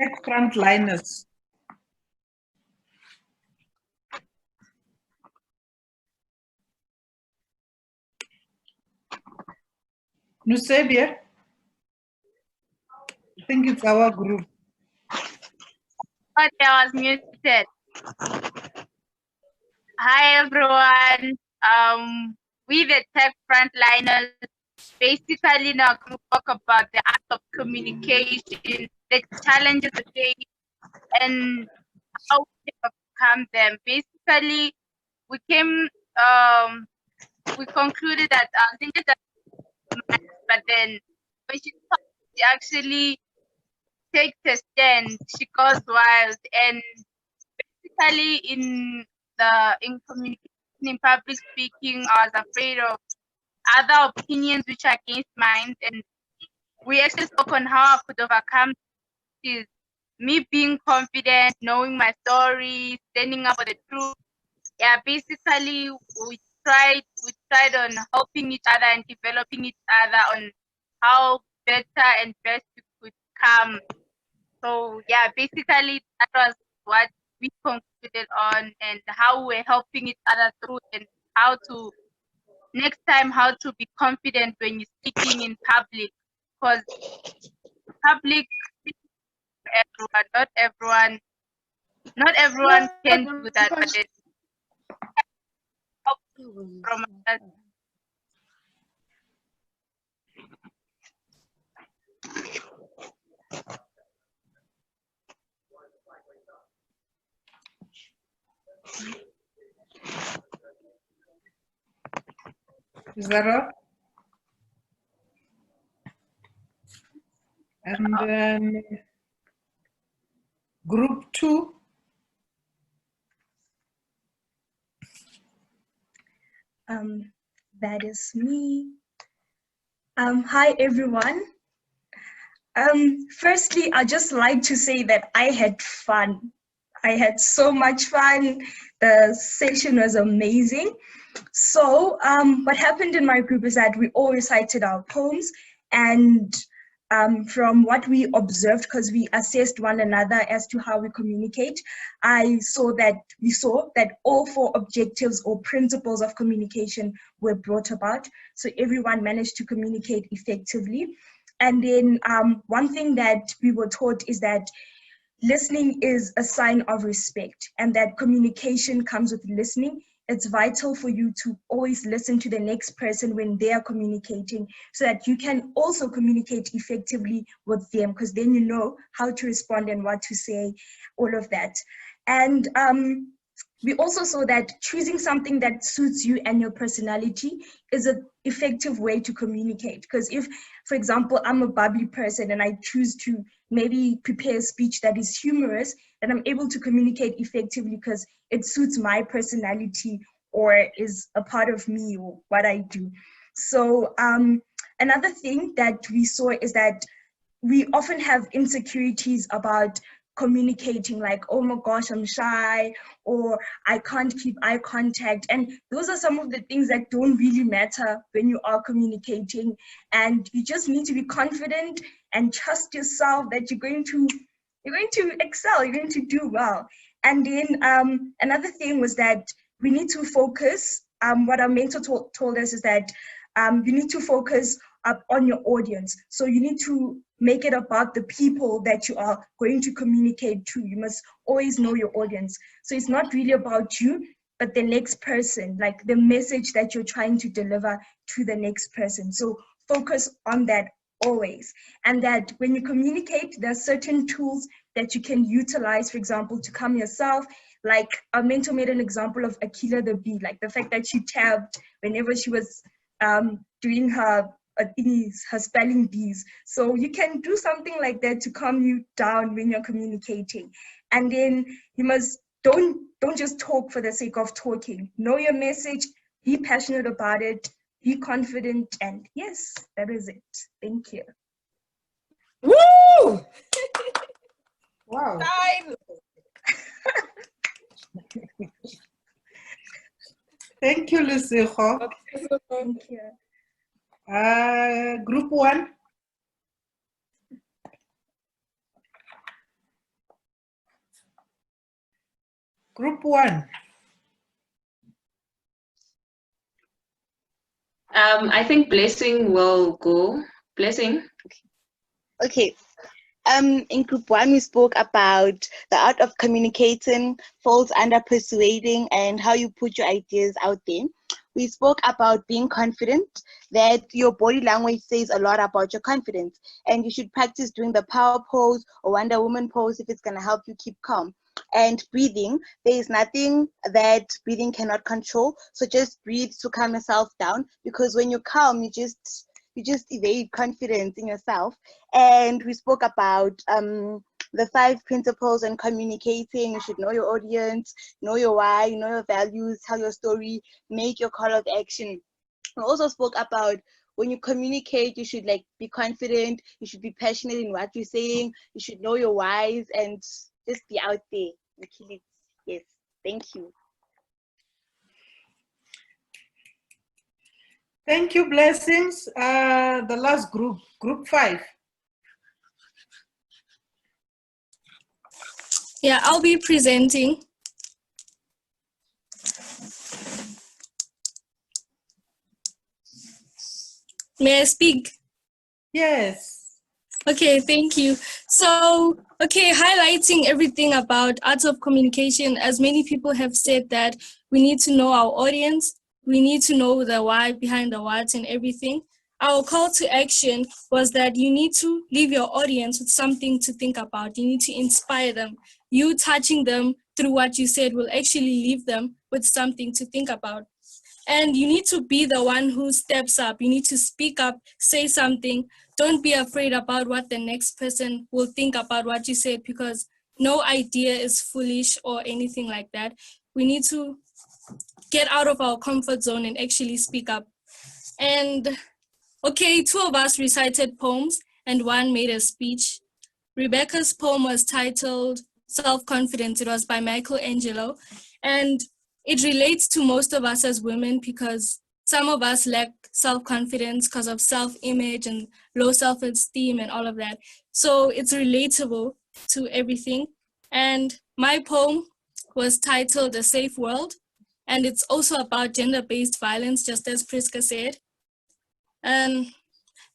Tech frontliners. Nusebia? I think it's our group. Okay, I was muted. Hi everyone. We the tech frontliners basically now going to talk about the art of communication, the challenges we face, and how we overcome them. Basically, we concluded that Linda doesn't mind, but then when she talks, she actually takes a stand. She goes wild, and basically in communication, in public speaking, I was afraid of other opinions which are against mine, and we actually spoke on how I could overcome this. Me being confident, knowing my story, standing up for the truth. Yeah, basically we tried on helping each other and developing each other on how better and best we could come. So yeah, basically that was what we concluded on, and how we're helping each other through, and how to next time how to be confident when you're speaking in public, because public everyone, not everyone can do that, but then help from us. Is that all? And then group 2. That is me. Hi everyone. Firstly, I'd just like to say that I had fun. I had so much fun. The session was amazing. So what happened in my group is that we all recited our poems, and from what we observed, because we assessed one another as to how we communicate, we saw that all 4 objectives or principles of communication were brought about. So everyone managed to communicate effectively. And then one thing that we were taught is that listening is a sign of respect, and that communication comes with listening. It's vital for you to always listen to the next person when they are communicating, so that you can also communicate effectively with them, because then you know how to respond and what to say, all of that. And we also saw that choosing something that suits you and your personality is an effective way to communicate. Because if, for example, I'm a bubbly person and I choose to maybe prepare a speech that is humorous, then I'm able to communicate effectively because it suits my personality or is a part of me or what I do. So another thing that we saw is that we often have insecurities about communicating, like, oh my gosh, I'm shy, or I can't keep eye contact. And those are some of the things that don't really matter when you are communicating. And you just need to be confident and trust yourself that you're going to excel, you're going to do well. And then another thing was that we need to focus. What our mentor told us is that you need to focus on your audience. So you need to make it about the people that you are going to communicate to. You must always know your audience. So it's not really about you, but the next person, like the message that you're trying to deliver to the next person. So focus on that always. And that when you communicate, there are certain tools that you can utilize, for example, to calm yourself. Like our mentor made an example of Akila the bee, like the fact that she tabbed whenever she was doing her spelling bees. So you can do something like that to calm you down when you're communicating. And then you must don't just talk for the sake of talking. Know your message, be passionate about it, be confident, and yes, that is it. Thank you. Woo! Wow. Thank you, Lucijo. Thank you. Group 1. Group 1. I think Blessing will go. Blessing. Okay. In group 1, we spoke about the art of communicating falls under persuading and how you put your ideas out there. We spoke about being confident, that your body language says a lot about your confidence, and you should practice doing the power pose or Wonder Woman pose if it's going to help you keep calm. And breathing, there is nothing that breathing cannot control, so just breathe to calm yourself down, because when you're calm, you just evade confidence in yourself. And we spoke about the 5 principles on communicating. You should know your audience, know your why, know your values, tell your story, make your call of action. We also spoke about when you communicate, you should be confident, you should be passionate in what you're saying, you should know your whys and just be out there and kill it. Yes, thank you. Thank you, Blessings. The last group, group 5. Yeah, I'll be presenting. May I speak? Yes. Okay, thank you. So, okay, highlighting everything about arts of communication, as many people have said that we need to know our audience, we need to know the why behind the what and everything. Our call to action was that you need to leave your audience with something to think about. You need to inspire them. You touching them through what you said will actually leave them with something to think about. And you need to be the one who steps up. You need to speak up, say something. Don't be afraid about what the next person will think about what you said, because no idea is foolish or anything like that. We need to get out of our comfort zone and actually speak up. And okay, 2 of us recited poems and 1 made a speech. Rebecca's poem was titled Self-Confidence. It was by Michelangelo. And it relates to most of us as women, because some of us lack self-confidence because of self-image and low self-esteem and all of that. So it's relatable to everything. And my poem was titled A Safe World. And it's also about gender-based violence, just as Priska said. And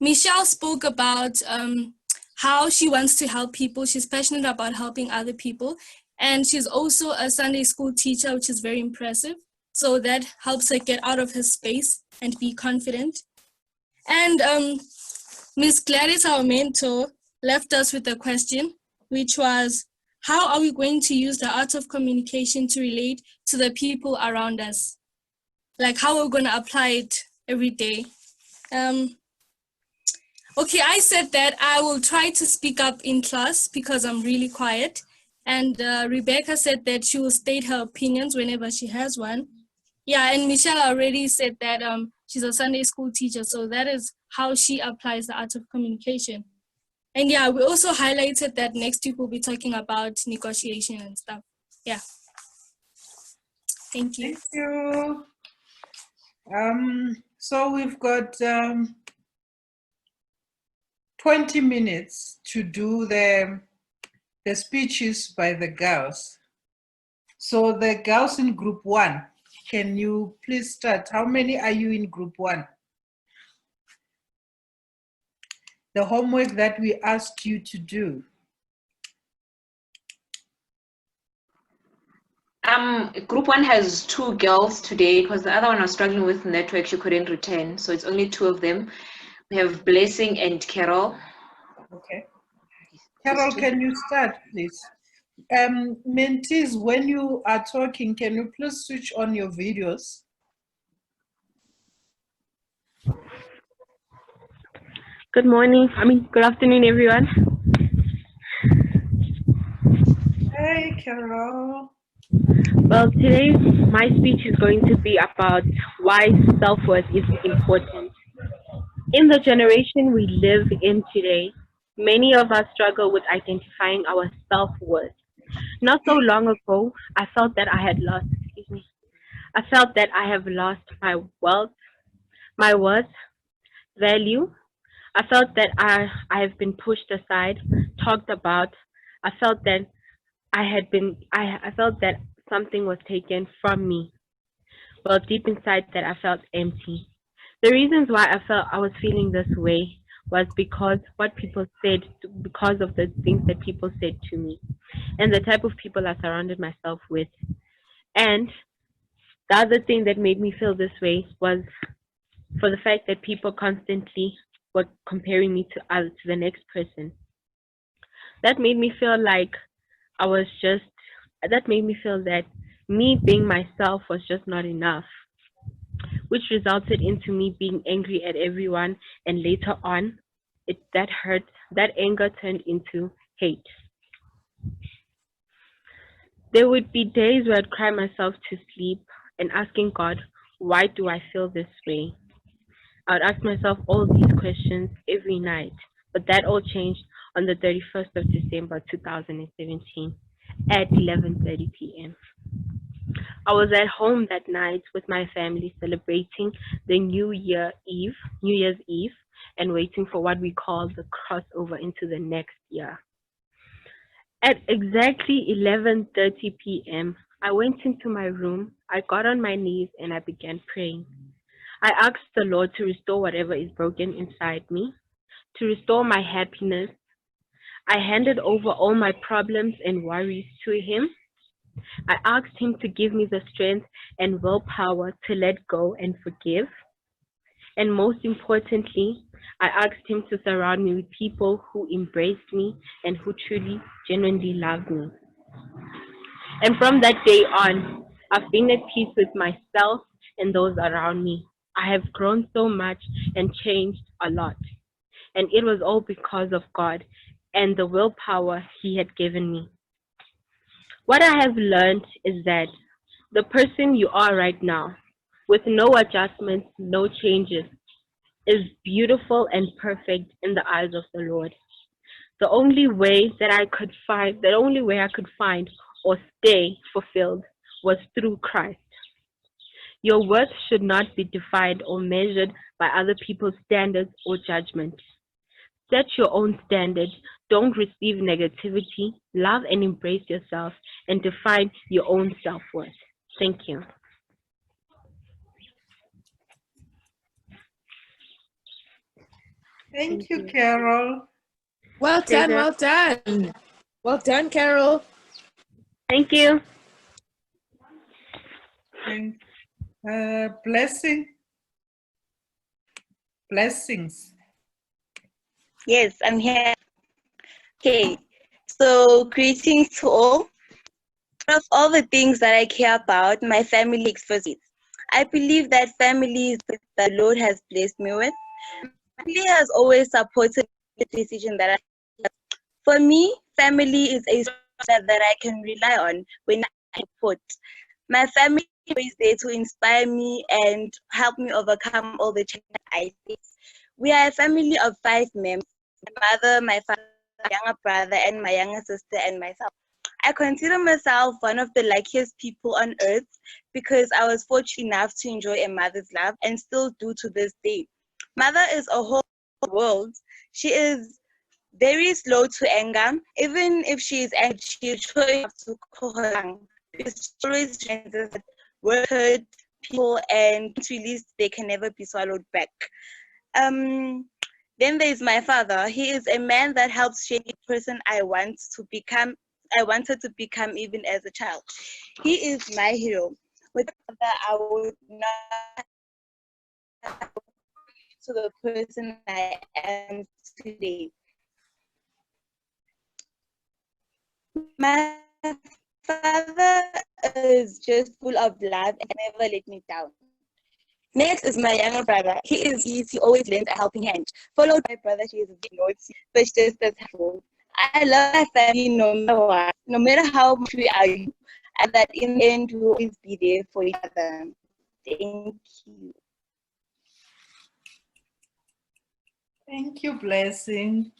Michelle spoke about how she wants to help people. She's passionate about helping other people. And she's also a Sunday school teacher, which is very impressive. So that helps her get out of her space and be confident. And Miss Gladys, our mentor, left us with a question, which was, how are we going to use the art of communication to relate to the people around us? Like, how are we going to apply it every day? Okay, I said that I will try to speak up in class because I'm really quiet. And Rebecca said that she will state her opinions whenever she has one. Yeah, and Michelle already said that she's a Sunday school teacher, so that is how she applies the art of communication. And yeah, we also highlighted that next week we'll be talking about negotiation and stuff. Yeah. Thank you. Thank you. So we've got 20 minutes to do the speeches by the girls. So the girls in group 1, can you please start? How many are you in group 1? The homework that we asked you to do. Group 1 has 2 girls today because the other one was struggling with network. She couldn't return, so it's only 2 of them. We have Blessing and Carol. Okay. Carol, can you start, please? Mentees, when you are talking, can you please switch on your videos? Good morning. Good afternoon, everyone. Hey, Carol. Well, today my speech is going to be about why self-worth is important. In the generation we live in today, many of us struggle with identifying our self-worth. Not so long ago, I felt that I felt that I have lost my wealth, my worth, value. I felt that I have been pushed aside, talked about. I felt that I felt that something was taken from me. Well, deep inside that I felt empty. The reasons why I felt I was feeling this way was because what people said, because of the things that people said to me, and the type of people I surrounded myself with. And the other thing that made me feel this way was for the fact that people constantly were comparing me to the next person. That made me feel like that made me feel that me being myself was just not enough, which resulted into me being angry at everyone, and later on, that anger turned into hate. There would be days where I'd cry myself to sleep and asking God, why do I feel this way? I would ask myself all these questions every night, but that all changed on the 31st of December 2017 at 11:30 p.m. I was at home that night with my family celebrating the New Year's Eve, and waiting for what we call the crossover into the next year. At exactly 11:30 p.m., I went into my room, I got on my knees, and I began praying. I asked the Lord to restore whatever is broken inside me, to restore my happiness. I handed over all my problems and worries to Him. I asked Him to give me the strength and willpower to let go and forgive. And most importantly, I asked Him to surround me with people who embraced me and who truly, genuinely loved me. And from that day on, I've been at peace with myself and those around me. I have grown so much and changed a lot. And it was all because of God and the willpower He had given me. What I have learned is that the person you are right now, with no adjustments, no changes, is beautiful and perfect in the eyes of the Lord. The only way I could find or stay fulfilled was through Christ. Your worth should not be defined or measured by other people's standards or judgment. Set your own standards. Don't receive negativity. Love and embrace yourself and define your own self-worth. Thank you. Thank you, Carol. Well done, well done. Well done, Carol. Thank you. Blessings. Yes, I'm here. Okay, so greetings to all. Of all the things that I care about, my family takes first place. I believe that family is the that Lord has blessed me with. My family has always supported the decision that I make. For me, family is a structure that I can rely on when I support. My family is always there to inspire me and help me overcome all the challenges I face. We are a family of 5 members: my mother, my father, my younger brother, and my younger sister, and myself. I consider myself one of the luckiest people on earth because I was fortunate enough to enjoy a mother's love and still do to this day. Mother is a whole world. She is very slow to anger. Even if she is angry, she is sure enough to call her down because she always realizes that words hurt people and once released, they can never be swallowed back. Then there's my father. He is a man that helps shape the person I wanted to become even as a child. He is my hero. Without father, I would not to the person I am today. My father is just full of love and never let me down. Next is my younger brother. He always lends a helping hand. Followed by my brother, she is a bit naughty, but she's just as helpful. I love my family no matter what, no matter how much we argue, and that in the end we'll always be there for each other. Thank you. Thank you, Blessing.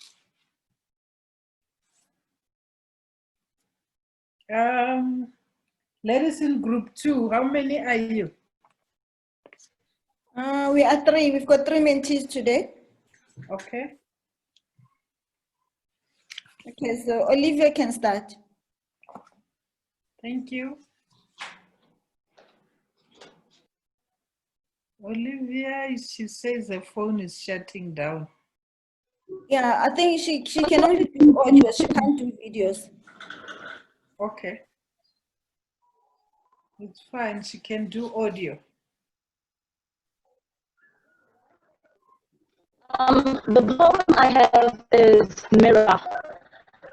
Ladies in group 2, how many are you? We are 3. We've got 3 mentees today. Okay. Okay, so Olivia can start. Thank you. Olivia, she says the phone is shutting down. Yeah, I think she can only do audio. She can't do videos. Okay. It's fine. She can do audio. The poem I have is Mirror.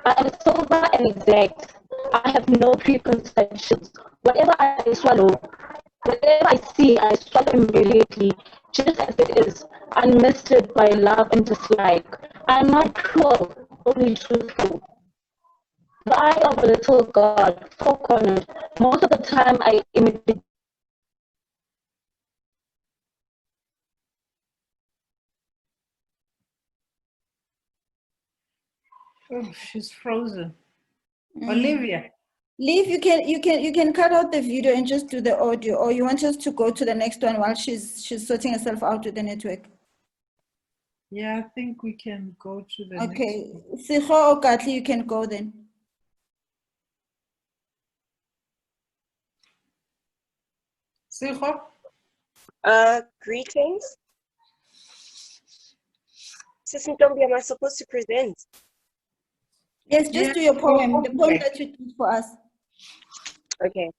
I am sober and exact. I have no preconceptions. Whatever I swallow, whatever I see, I swallow immediately, just as it is, unmisted by love and dislike. I am not cruel, only truthful. The eye of a little god, four-cornered. Most of the time I imitate. Oh, she's frozen. Olivia. Leave, you can cut out the video and just do the audio, or you want us to go to the next one while she's sorting herself out with the network. Yeah, I think we can go to the Okay, next Sikho or Katli, you can go then. Sikho? Greetings. Sis Ntombi, am I supposed to present? Yes, just do your poem, the poem that you did for us. Okay.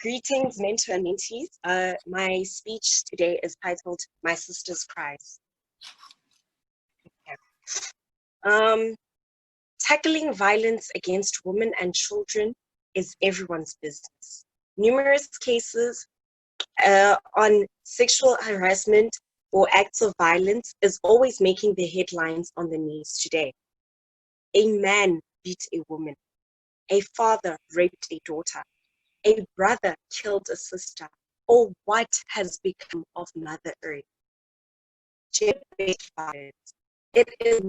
Greetings, mentor and mentees. My speech today is titled My Sister's Cries. Okay. Tackling violence against women and children is everyone's business. Numerous cases on sexual harassment or acts of violence is always making the headlines on the news today. A man beat a woman. A father raped a daughter. A brother killed a sister. Or what has become of Mother Earth? Gender-based violence. It is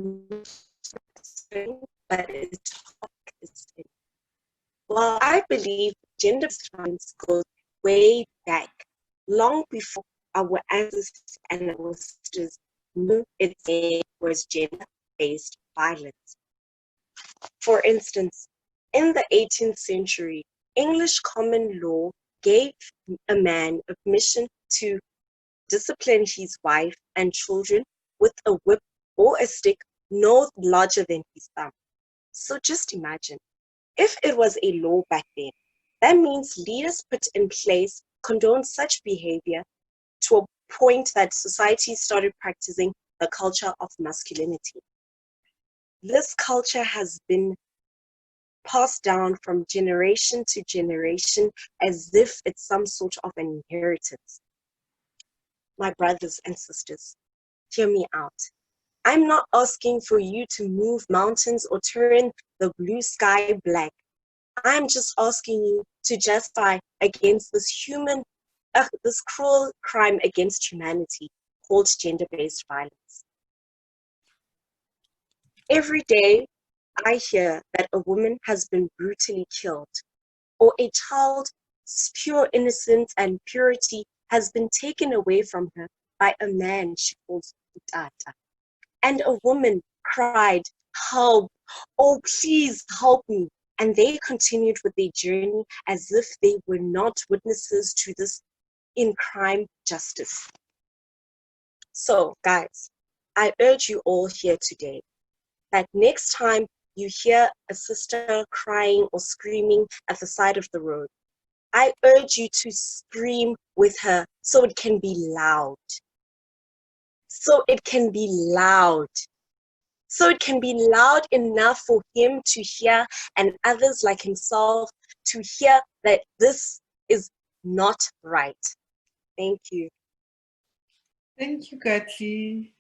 but it's toxic. Well, I believe gender-based violence goes way back, long before our ancestors and our sisters knew its name was gender-based violence. For instance, in the 18th century, English common law gave a man permission to discipline his wife and children with a whip or a stick no larger than his thumb. So just imagine, if it was a law back then, that means leaders put in place condoned such behavior to a point that society started practicing the culture of masculinity. This culture has been passed down from generation to generation as if it's some sort of an inheritance. My brothers and sisters, hear me out. I'm not asking for you to move mountains or turn the blue sky black. I'm just asking you to justify against this cruel crime against humanity called gender-based violence. Every day, I hear that a woman has been brutally killed, or a child's pure innocence and purity has been taken away from her by a man she calls Tata. And a woman cried, "Help! Oh, please help me!" And they continued with their journey as if they were not witnesses to this in crime justice. So, guys, I urge you all here today that next time you hear a sister crying or screaming at the side of the road, I urge you to scream with her so it can be loud. So it can be loud. So it can be loud enough for him to hear and others like himself to hear that this is not right. Thank you. Thank you, Katli.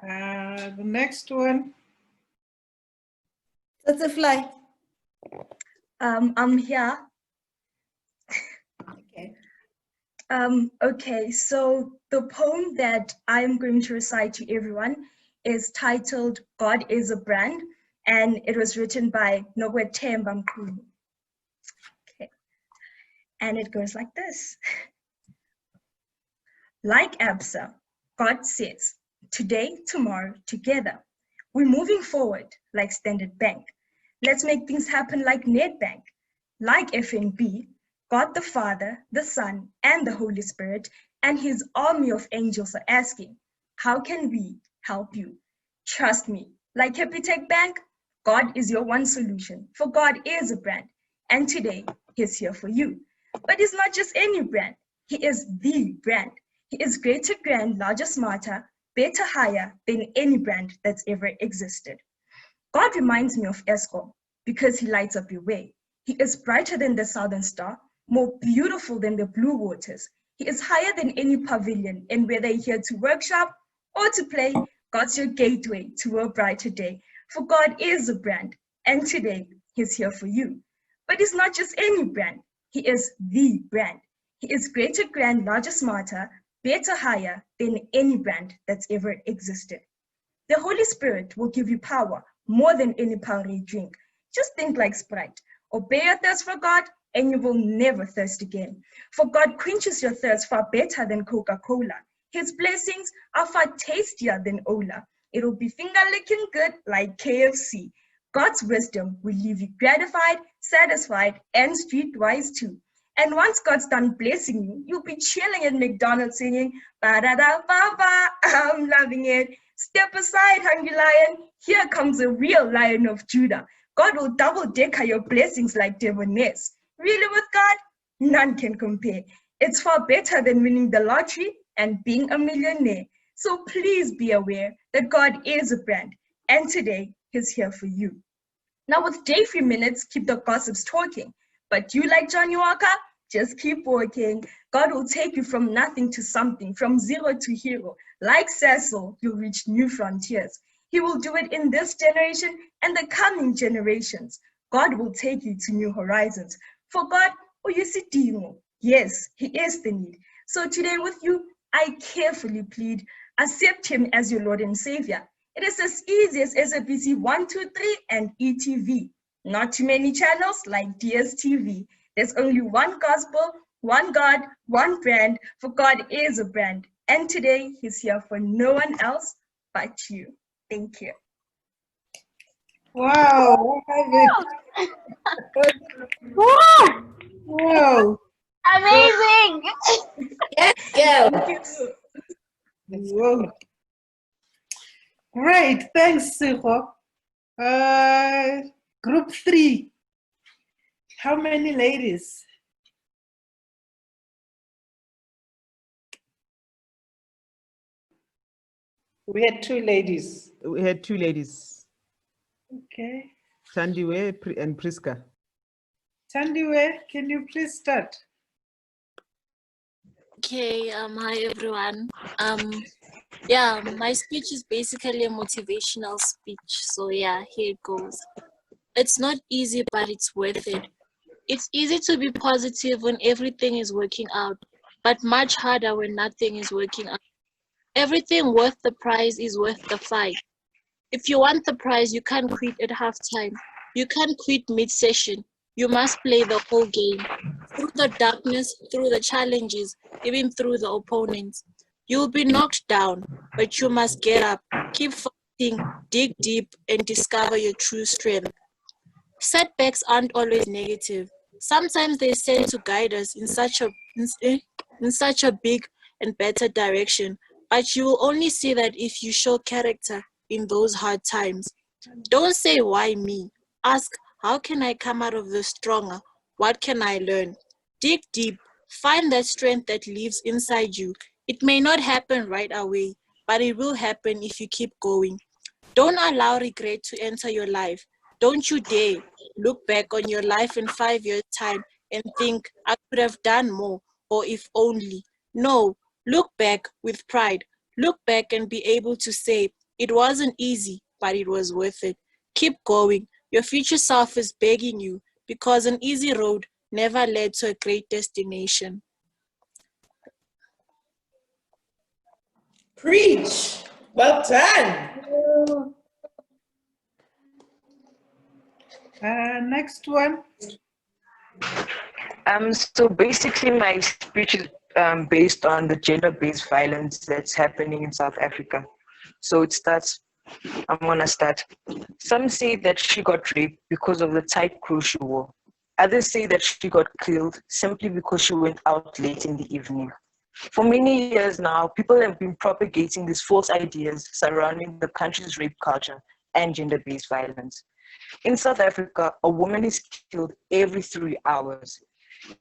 The next one. That's a fly. I'm here. Okay. Okay, so the poem that I'm going to recite to everyone is titled God is a Brand, and it was written by Nogwetemba Mkulu. Okay, and it goes like this. Like Absa, God says, today, tomorrow, together. We're moving forward like Standard Bank. Let's make things happen like Nedbank, like FNB. God the Father, the Son, and the Holy Spirit, and his army of angels are asking, how can we help you? Trust me, like Capitec Bank, God is your one solution, for God is a brand, and today he's here for you. But he's not just any brand, he is the brand. He is greater, grand, larger, smarter, better, higher than any brand that's ever existed. God reminds me of Eskom because he lights up your way. He is brighter than the southern star, more beautiful than the blue waters. He is higher than any pavilion, and whether you're here to workshop or to play, God's your gateway to a brighter day. For God is a brand, and today he's here for you. But he's not just any brand, he is the brand. He is greater, grand, larger, smarter, better, higher than any brand that's ever existed. The Holy Spirit will give you power more than any powdery drink. Just think like Sprite. Obey your thirst for God, and you will never thirst again. For God quenches your thirst far better than Coca-Cola. His blessings are far tastier than Ola. It'll be finger-licking good like KFC. God's wisdom will leave you gratified, satisfied, and streetwise too. And once God's done blessing you, you'll be chilling at McDonald's singing, ba-da-da-ba-ba, I'm loving it. Step aside, hungry lion. Here comes a real Lion of Judah. God will double-decker your blessings like Debonair's. Really, with God, none can compare. It's far better than winning the lottery and being a millionaire. So please be aware that God is a brand, and today he's here for you. Now with day 3 minutes, keep the gossips talking. But you, like Johnny Walker, just keep working. God will take you from nothing to something, from zero to hero. Like Cecil, you'll reach new frontiers. He will do it in this generation and the coming generations. God will take you to new horizons. For God, yes, he is the need. So today with you, I carefully plead, accept him as your Lord and Savior. It is as easy as SABC 123 and ETV. Not too many channels like DSTV. There's only one gospel, one God, one brand, for God is a brand. And today he's here for no one else but you. Thank you. Wow, I love it. Wow. Amazing. Yes, girl. Whoa. Great, thanks, Siho. Group 3. How many ladies? We had 2 ladies. We had 2 ladies, Okay. Tandiwe and Priska. Tandiwe, can you please start? Okay, hi everyone. Yeah, my speech is basically a motivational speech. So yeah, here it goes. It's not easy, but it's worth it. It's easy to be positive when everything is working out, but much harder when nothing is working out. Everything worth the prize is worth the fight. If you want the prize, you can't quit at halftime. You can't quit mid-session. You must play the whole game. Through the darkness, through the challenges, even through the opponents. You'll be knocked down, but you must get up. Keep fighting, dig deep, and discover your true strength. Setbacks aren't always negative. Sometimes they tend to guide us in such a big and better direction. But you will only see that if you show character in those hard times. Don't say, why me? Ask, how can I come out of this stronger? What can I learn? Dig deep. Find that strength that lives inside you. It may not happen right away, but it will happen if you keep going. Don't allow regret to enter your life. Don't you dare look back on your life in 5 years' time and think, I could have done more, or if only. No, look back with pride. Look back and be able to say, it wasn't easy, but it was worth it. Keep going. Your future self is begging you, because an easy road never led to a great destination. Preach. Well done. Next one. So basically my speech is based on the gender-based violence that's happening in South Africa. So it starts I'm gonna start. Some say that she got raped because of the tight clothes she wore. Others say that she got killed simply because she went out late in the evening. For many years now, people have been propagating these false ideas surrounding the country's rape culture and gender-based violence. In South Africa, a woman is killed every 3 hours.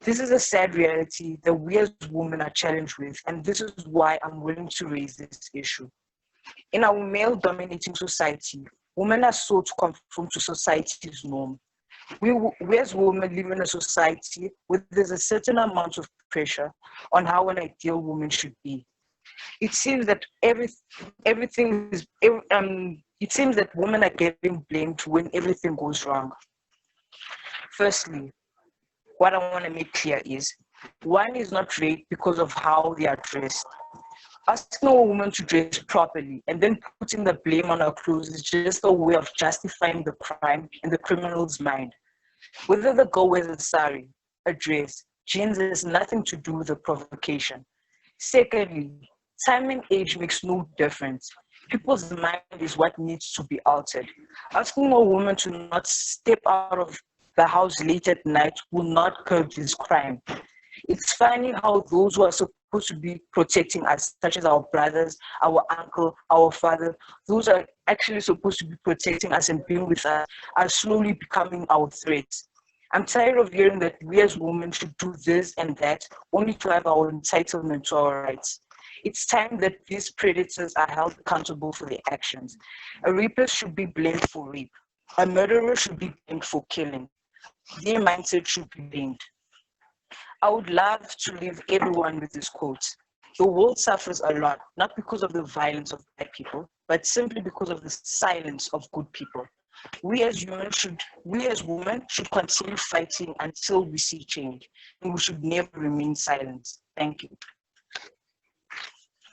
This is a sad reality that we as women are challenged with, and this is why I'm willing to raise this issue. In our male-dominating society, women are sought to conform to society's norm. We as women live in a society where there's a certain amount of pressure on how an ideal woman should be. It seems that it seems that women are getting blamed when everything goes wrong. Firstly, what I want to make clear is, one is not raped because of how they are dressed. Asking a woman to dress properly and then putting the blame on her clothes is just a way of justifying the crime in the criminal's mind. Whether the girl wears a sari, a dress, jeans has nothing to do with the provocation. Secondly, time and age makes no difference. People's mind is what needs to be altered. Asking a woman to not step out of the house late at night will not curb this crime. It's funny how those who are supposed to be protecting us, such as our brothers, our uncle, our father, those are actually supposed to be protecting us and being with us, are slowly becoming our threats. I'm tired of hearing that we as women should do this and that only to have our entitlement to our rights. It's time that these predators are held accountable for their actions. A rapist should be blamed for rape. A murderer should be blamed for killing. Their mindset should be blamed. I would love to leave everyone with this quote. The world suffers a lot, not because of the violence of bad people, but simply because of the silence of good people. We as women should continue fighting until we see change, and we should never remain silent. Thank you.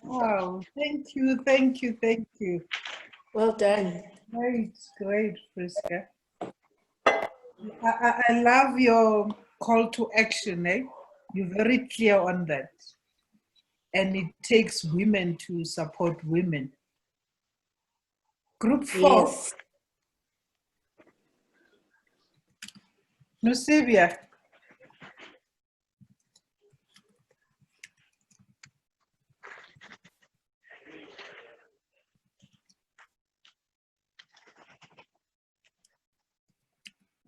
Wow, thank you, thank you, thank you. Well done. Great, great, Friska. I love your call to action, eh? You're very clear on that. And it takes women to support women. Group 4. Yes. Nusibia.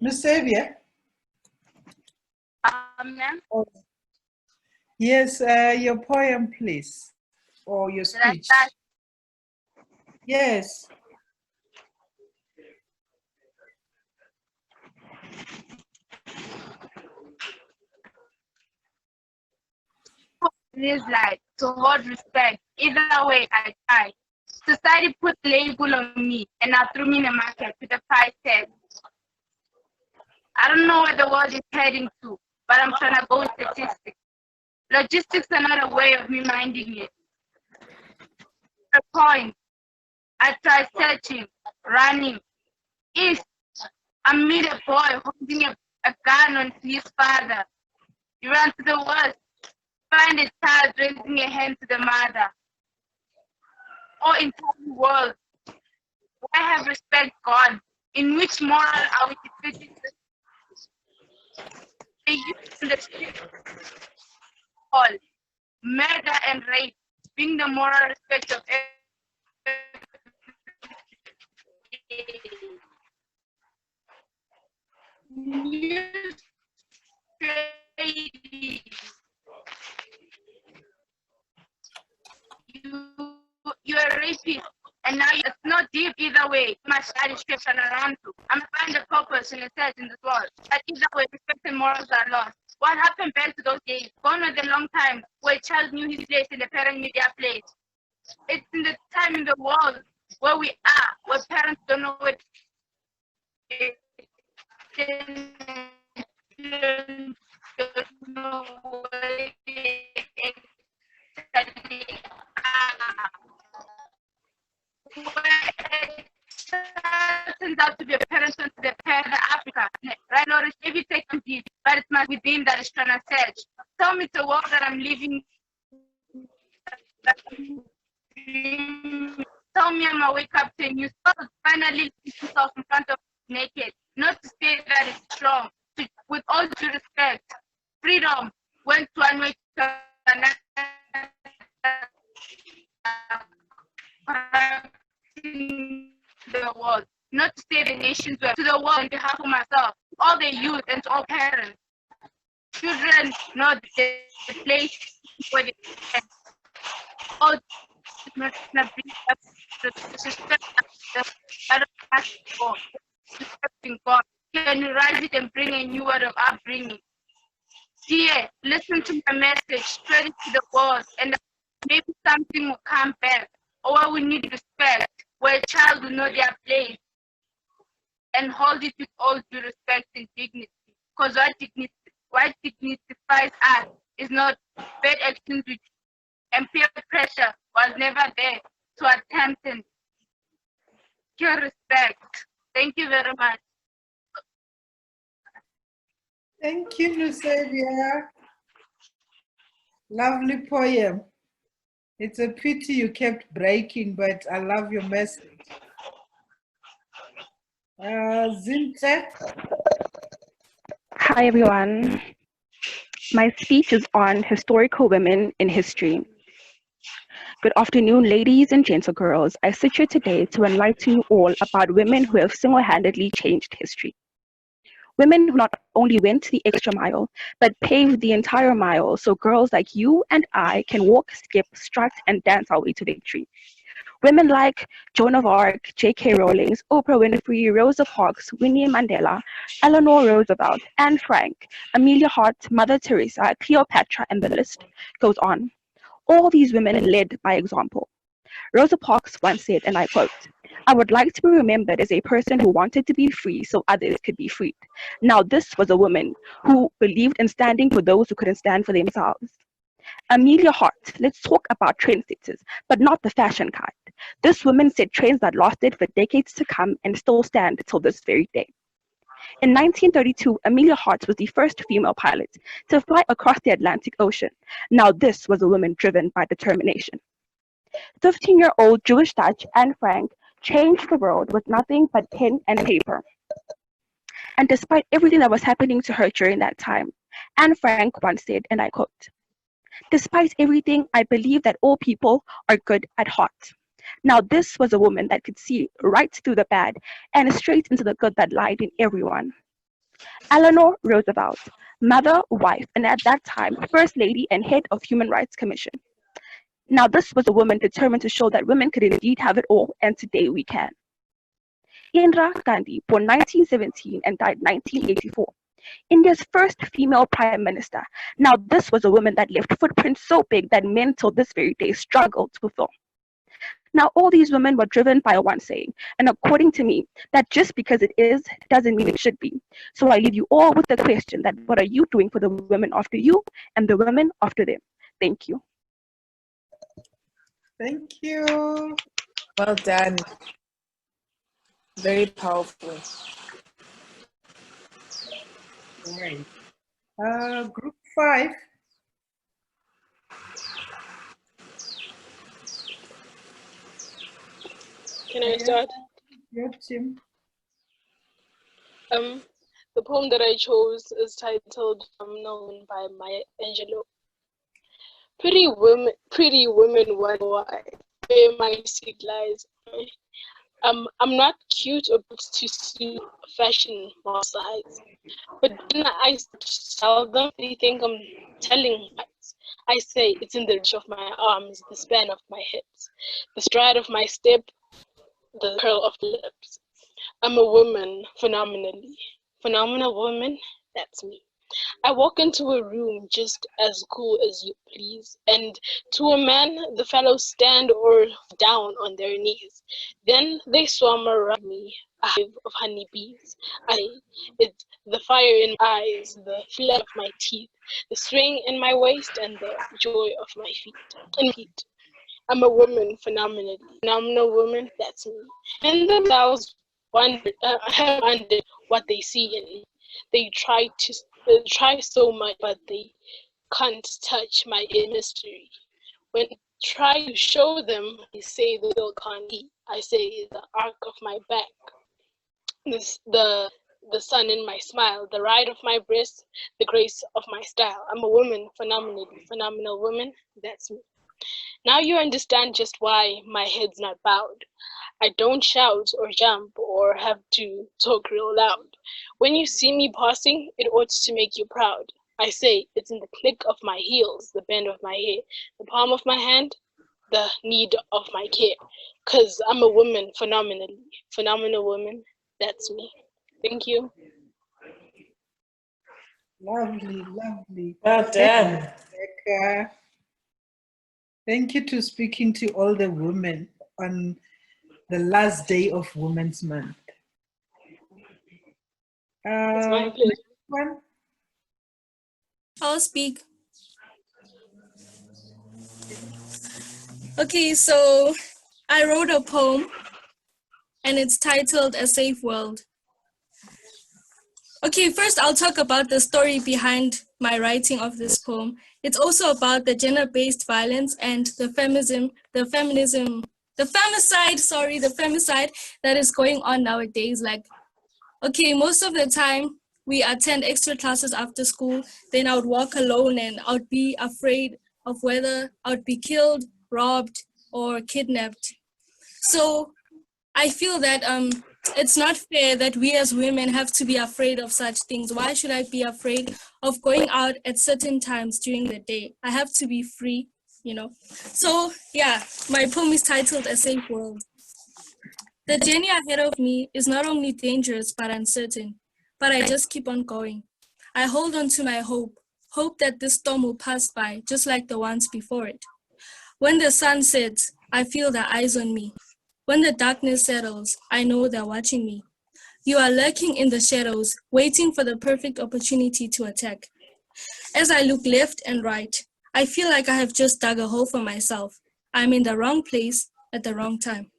Nusibia. Ma'am? Yes, your poem, please, or your speech. Yes. It is like to hold respect. Either way, I try. Society put label on me and now threw me in the market with a price tag. I don't know where the world is heading to, but I'm trying to go with statistics. Logistics are not a way of me minding it. A point. I try searching, running. East, I meet a boy holding a gun on his father. He ran to the west, find a child raising a hand to the mother. Oh, in tiny world, why have respect gone? In which moral are we defeating the youth in the street? All murder and rape being the moral respect of you're a rapist, and now it's not deep either way. My side is stretching around to. I'm gonna find a purpose and a sense in this world. But either way, respect and morals are lost. What happened back to those days? Gone was the long time where a child knew his place and the parent knew their place. It's in the time in the world where we are, where parents don't know what turns out to be a parent to the parent Africa. Right now, if you take them deep, but it's my within that is trying to search. Tell me the world that I'm living. tell me I'm a wake captain. You start finally put yourself in front of naked. Not to say that it's wrong. With all due respect, freedom went one way to another. The world. Not to say the nations were to the world on behalf of myself, all the youth and to all parents. Children know the place where they stand. All not bring up the disrespect I don't ask for. Disrespecting God. Can you rise it and bring a new word of upbringing? Dear, listen to my message, spread it to the world, and maybe something will come back. Or we need respect, where a child will know their place and hold it with all due respect and dignity. Because what dignifies us is not bad actions and peer pressure was never there to attempt and pure respect. Thank you very much. Thank you, Nusavia. Lovely poem. It's a pity you kept breaking, but I love your message. Zinte? Hi, everyone. My speech is on historical women in history. Good afternoon, ladies and gentle girls. I sit here today to enlighten you all about women who have single-handedly changed history. Women who not only went the extra mile, but paved the entire mile so girls like you and I can walk, skip, strut, and dance our way to victory. Women like Joan of Arc, J.K. Rowling, Oprah Winfrey, Rosa Parks, Winnie Mandela, Eleanor Roosevelt, Anne Frank, Amelia Hart, Mother Teresa, Cleopatra, and the list goes on. All these women led by example. Rosa Parks once said, and I quote, "I would like to be remembered as a person who wanted to be free so others could be freed." Now this was a woman who believed in standing for those who couldn't stand for themselves. Amelia Hart, let's talk about trendsetters, but not the fashion kind. This woman set trends that lasted for decades to come and still stand till this very day. In 1932, Amelia Hart was the first female pilot to fly across the Atlantic Ocean. Now this was a woman driven by determination. 15-year-old Jewish Dutch Anne Frank changed the world with nothing but pen and paper. And despite everything that was happening to her during that time, Anne Frank once said, and I quote, "Despite everything, I believe that all people are good at heart." Now this was a woman that could see right through the bad and straight into the good that lied in everyone. Eleanor Roosevelt, mother, wife, and at that time, First Lady and head of Human Rights Commission. Now this was a woman determined to show that women could indeed have it all, and today we can. Indira Gandhi, born 1917 and died 1984. India's first female prime minister. Now this was a woman that left footprints so big that men till this very day struggle to fulfill. Now all these women were driven by one saying, and according to me, that just because it is doesn't mean it should be. So I leave you all with the question that what are you doing for the women after you and the women after them? Thank you. Thank you. Well done. Very powerful. Right. Group 5. Can I start? Your team. The poem that I chose is titled "Known" by Maya Angelou. Pretty women wonder where my seat lies. I'm not cute or to suit fashion or size, but when I tell them, they think I'm telling lies. I say it's in the reach of my arms, the span of my hips, the stride of my step, the curl of the lips. I'm a woman, phenomenal woman. That's me. I walk into a room just as cool as you please, and to a man, the fellows stand or down on their knees. Then they swarm around me, a hive of honeybees. It's the fire in my eyes, the flare of my teeth, the swing in my waist, and the joy of my feet. I'm a woman, phenomenal woman. That's me. And themselves have wondered what they see in me. They try so much, but they can't touch my mystery. When try to show them, they say they still can't eat. I say the arc of my back, the sun in my smile, the ride of my breast, the grace of my style. I'm a woman, phenomenal woman. That's me. Now you understand just why my head's not bowed. I don't shout or jump or have to talk real loud. When you see me passing, it ought to make you proud. I say it's in the click of my heels, the bend of my hair, the palm of my hand, the need of my care. 'Cause I'm a woman, phenomenal woman. That's me. Thank you. Lovely, lovely. Well done. Rebecca. Thank you to speaking to all the women on the last day of Women's Month. It's my pleasure. Next one. I'll speak. Okay, so I wrote a poem and it's titled A Safe World. Okay, first I'll talk about the story behind my writing of this poem. It's also about the gender-based violence and the femicide that is going on nowadays. Like, okay, most of the time we attend extra classes after school, then I would walk alone and I would be afraid of whether I would be killed, robbed, or kidnapped. So I feel that it's not fair that we as women have to be afraid of such things. Why should I be afraid of going out at certain times during the day? I have to be free, you know. So yeah, my poem is titled A Safe World. The journey ahead of me is not only dangerous but uncertain, but I just keep on going. I hold on to my hope that this storm will pass by just like the ones before it. When the sun sets, I feel their eyes on me. When the darkness settles, I know they're watching me. You are lurking in the shadows, waiting for the perfect opportunity to attack. As I look left and right, I feel like I have just dug a hole for myself. I'm in the wrong place at the wrong time.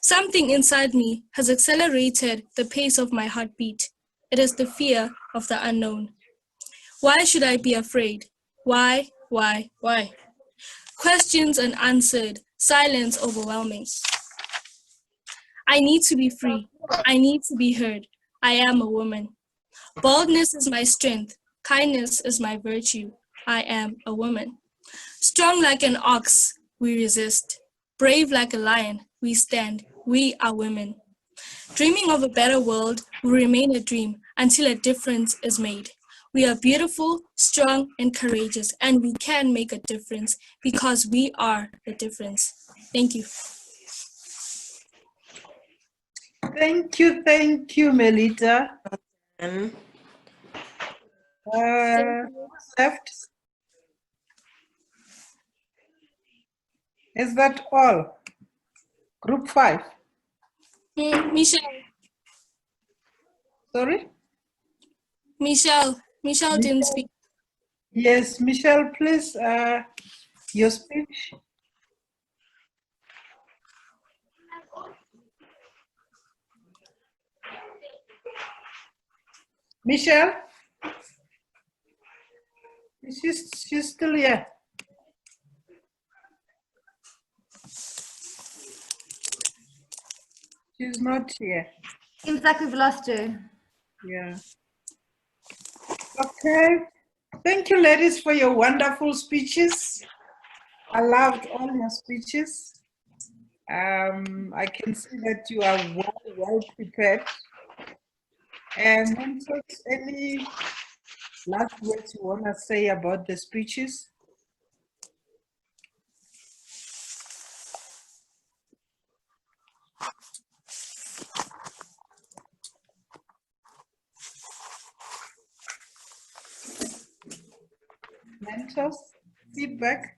Something inside me has accelerated the pace of my heartbeat. It is the fear of the unknown. Why should I be afraid? Why? Questions unanswered, silence overwhelming. I need to be free. I need to be heard. I am a woman. Boldness is my strength. Kindness is my virtue. I am a woman. Strong like an ox, we resist. Brave like a lion, we stand. We are women. Dreaming of a better world will remain a dream until a difference is made. We are beautiful, strong, and courageous, and we can make a difference because we are the difference. Thank you. Thank you, Melita. Left. Is that all? Group 5. Michelle. Sorry? Michelle didn't speak. Yes, Michelle, please, your speech. Michelle? She's still here. She's not here. Seems like we've lost her. Yeah. Okay. Thank you, ladies, for your wonderful speeches. I loved all your speeches. I can see that you are well prepared. And Mentos, any last words you want to say about the speeches? Mentos, feedback?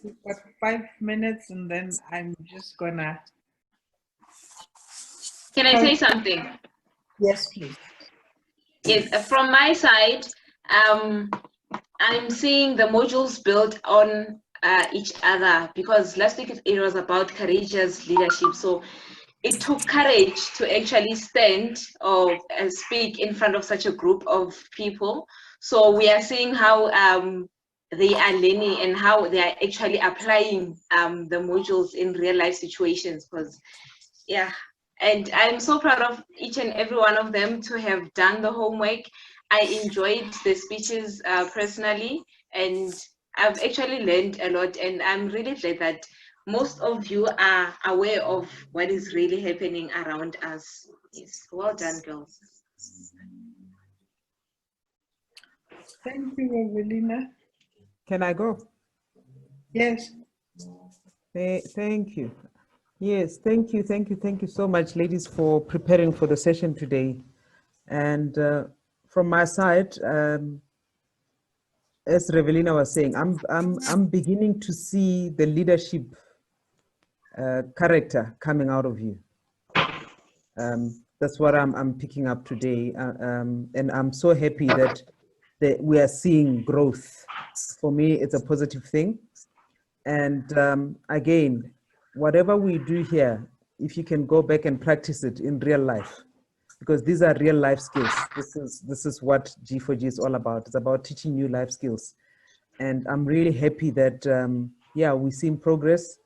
We've got 5 minutes and then I'm just gonna... Can I say something? Yes, please. Yes, from my side, I'm seeing the modules built on each other because last week it was about courageous leadership. So it took courage to actually stand or speak in front of such a group of people. So we are seeing how they are learning and how they are actually applying the modules in real life situations. Because yeah, and I'm so proud of each and every one of them to have done the homework. I enjoyed the speeches personally, and I've actually learned a lot, and I'm really glad that most of you are aware of what is really happening around us. Yes, well done, girls. Thank you, Evelina. Can I go? Yes. Thank you. Yes, thank you so much, ladies, for preparing for the session today. And from my side, as Revelina was saying, I'm beginning to see the leadership character coming out of you. That's what I'm picking up today, and I'm so happy that we are seeing growth. For me, it's a positive thing. And again, whatever we do here, if you can go back and practice it in real life, because these are real life skills. This is what G4G is all about. It's about teaching you life skills. And I'm really happy that, yeah, we're seeing progress.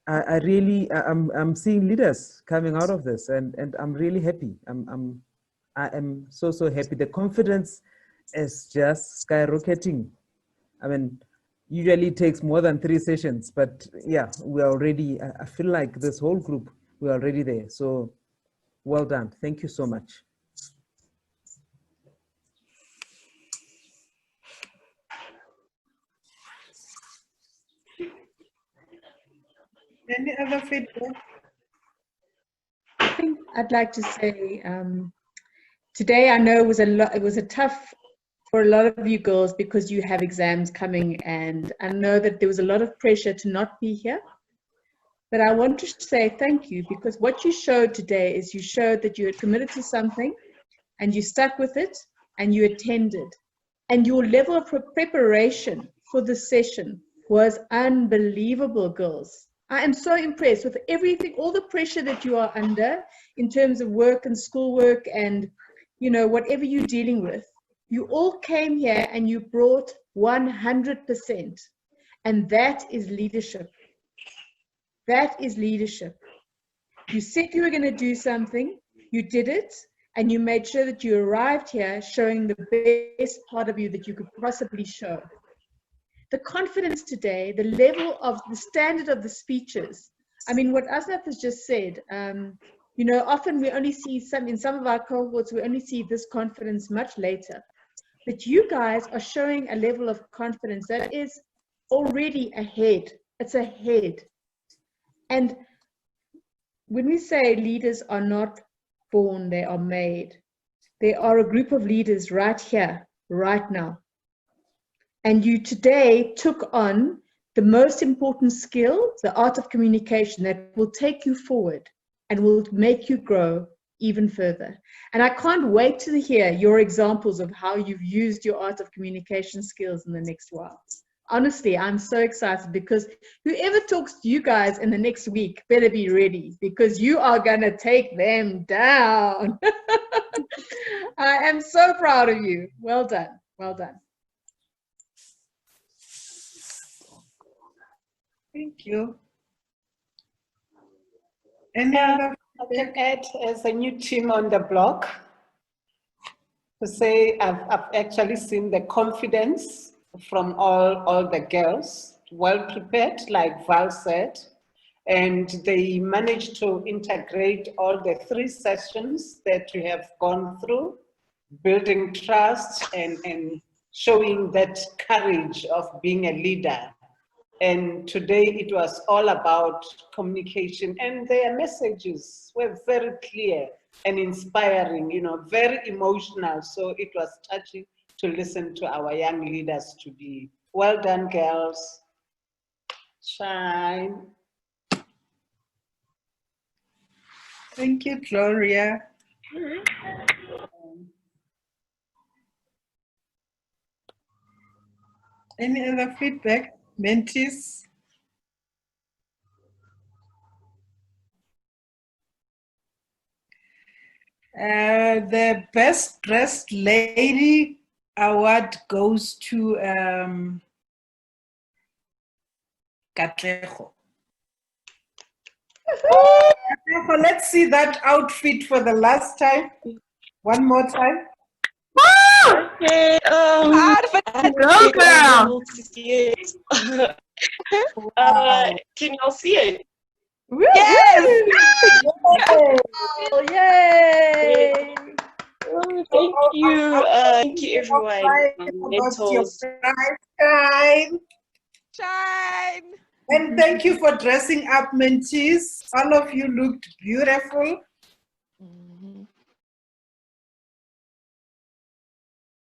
I'm seeing leaders coming out of this, and I'm really happy. I am so happy. The confidence is just skyrocketing. I mean, usually it takes more than 3 sessions, but yeah, we're already, I feel like this whole group, we're already there. So well done. Thank you so much. Any other feedback? I think I'd like to say today I know it was a tough for a lot of you girls because you have exams coming, and I know that there was a lot of pressure to not be here. But I want to say thank you, because what you showed today is you showed that you had committed to something and you stuck with it and you attended. And your level of preparation for the session was unbelievable, girls. I am so impressed with everything, all the pressure that you are under in terms of work and schoolwork and, you know, whatever you're dealing with. You all came here and you brought 100%. And that is leadership. That is leadership. You said you were going to do something, you did it, and you made sure that you arrived here showing the best part of you that you could possibly show. The confidence today, the level of the standard of the speeches. I mean, what Asnath has just said, you know, often we only see in some of our cohorts, we only see this confidence much later. But you guys are showing a level of confidence that is already ahead. It's ahead. And when we say leaders are not born, they are made. They are a group of leaders right here, right now. And you today took on the most important skill, the art of communication, that will take you forward and will make you grow even further. And I can't wait to hear your examples of how you've used your art of communication skills in the next while. Honestly, I'm so excited, because whoever talks to you guys in the next week better be ready, because you are going to take them down. I am so proud of you. Well done. Well done. Thank you. Any other? I can add as a new team on the block to say I've actually seen the confidence from all the girls, well prepared, like Val said, and they managed to integrate all the 3 sessions that you have gone through, building trust and showing that courage of being a leader. And today it was all about communication, and their messages were very clear and inspiring, you know, very emotional. So it was touching to listen to our young leaders today. Well done, girls. Shine. Thank you, Gloria. Any other feedback? Mentees? The best dressed lady award goes to Katlego. Let's see that outfit for the last time. One more time. Okay. Hello, girl. Can y'all see it? Yes! Oh, yay! Thank you everyone. Mentors. And thank you for dressing up, mentees. All of you looked beautiful.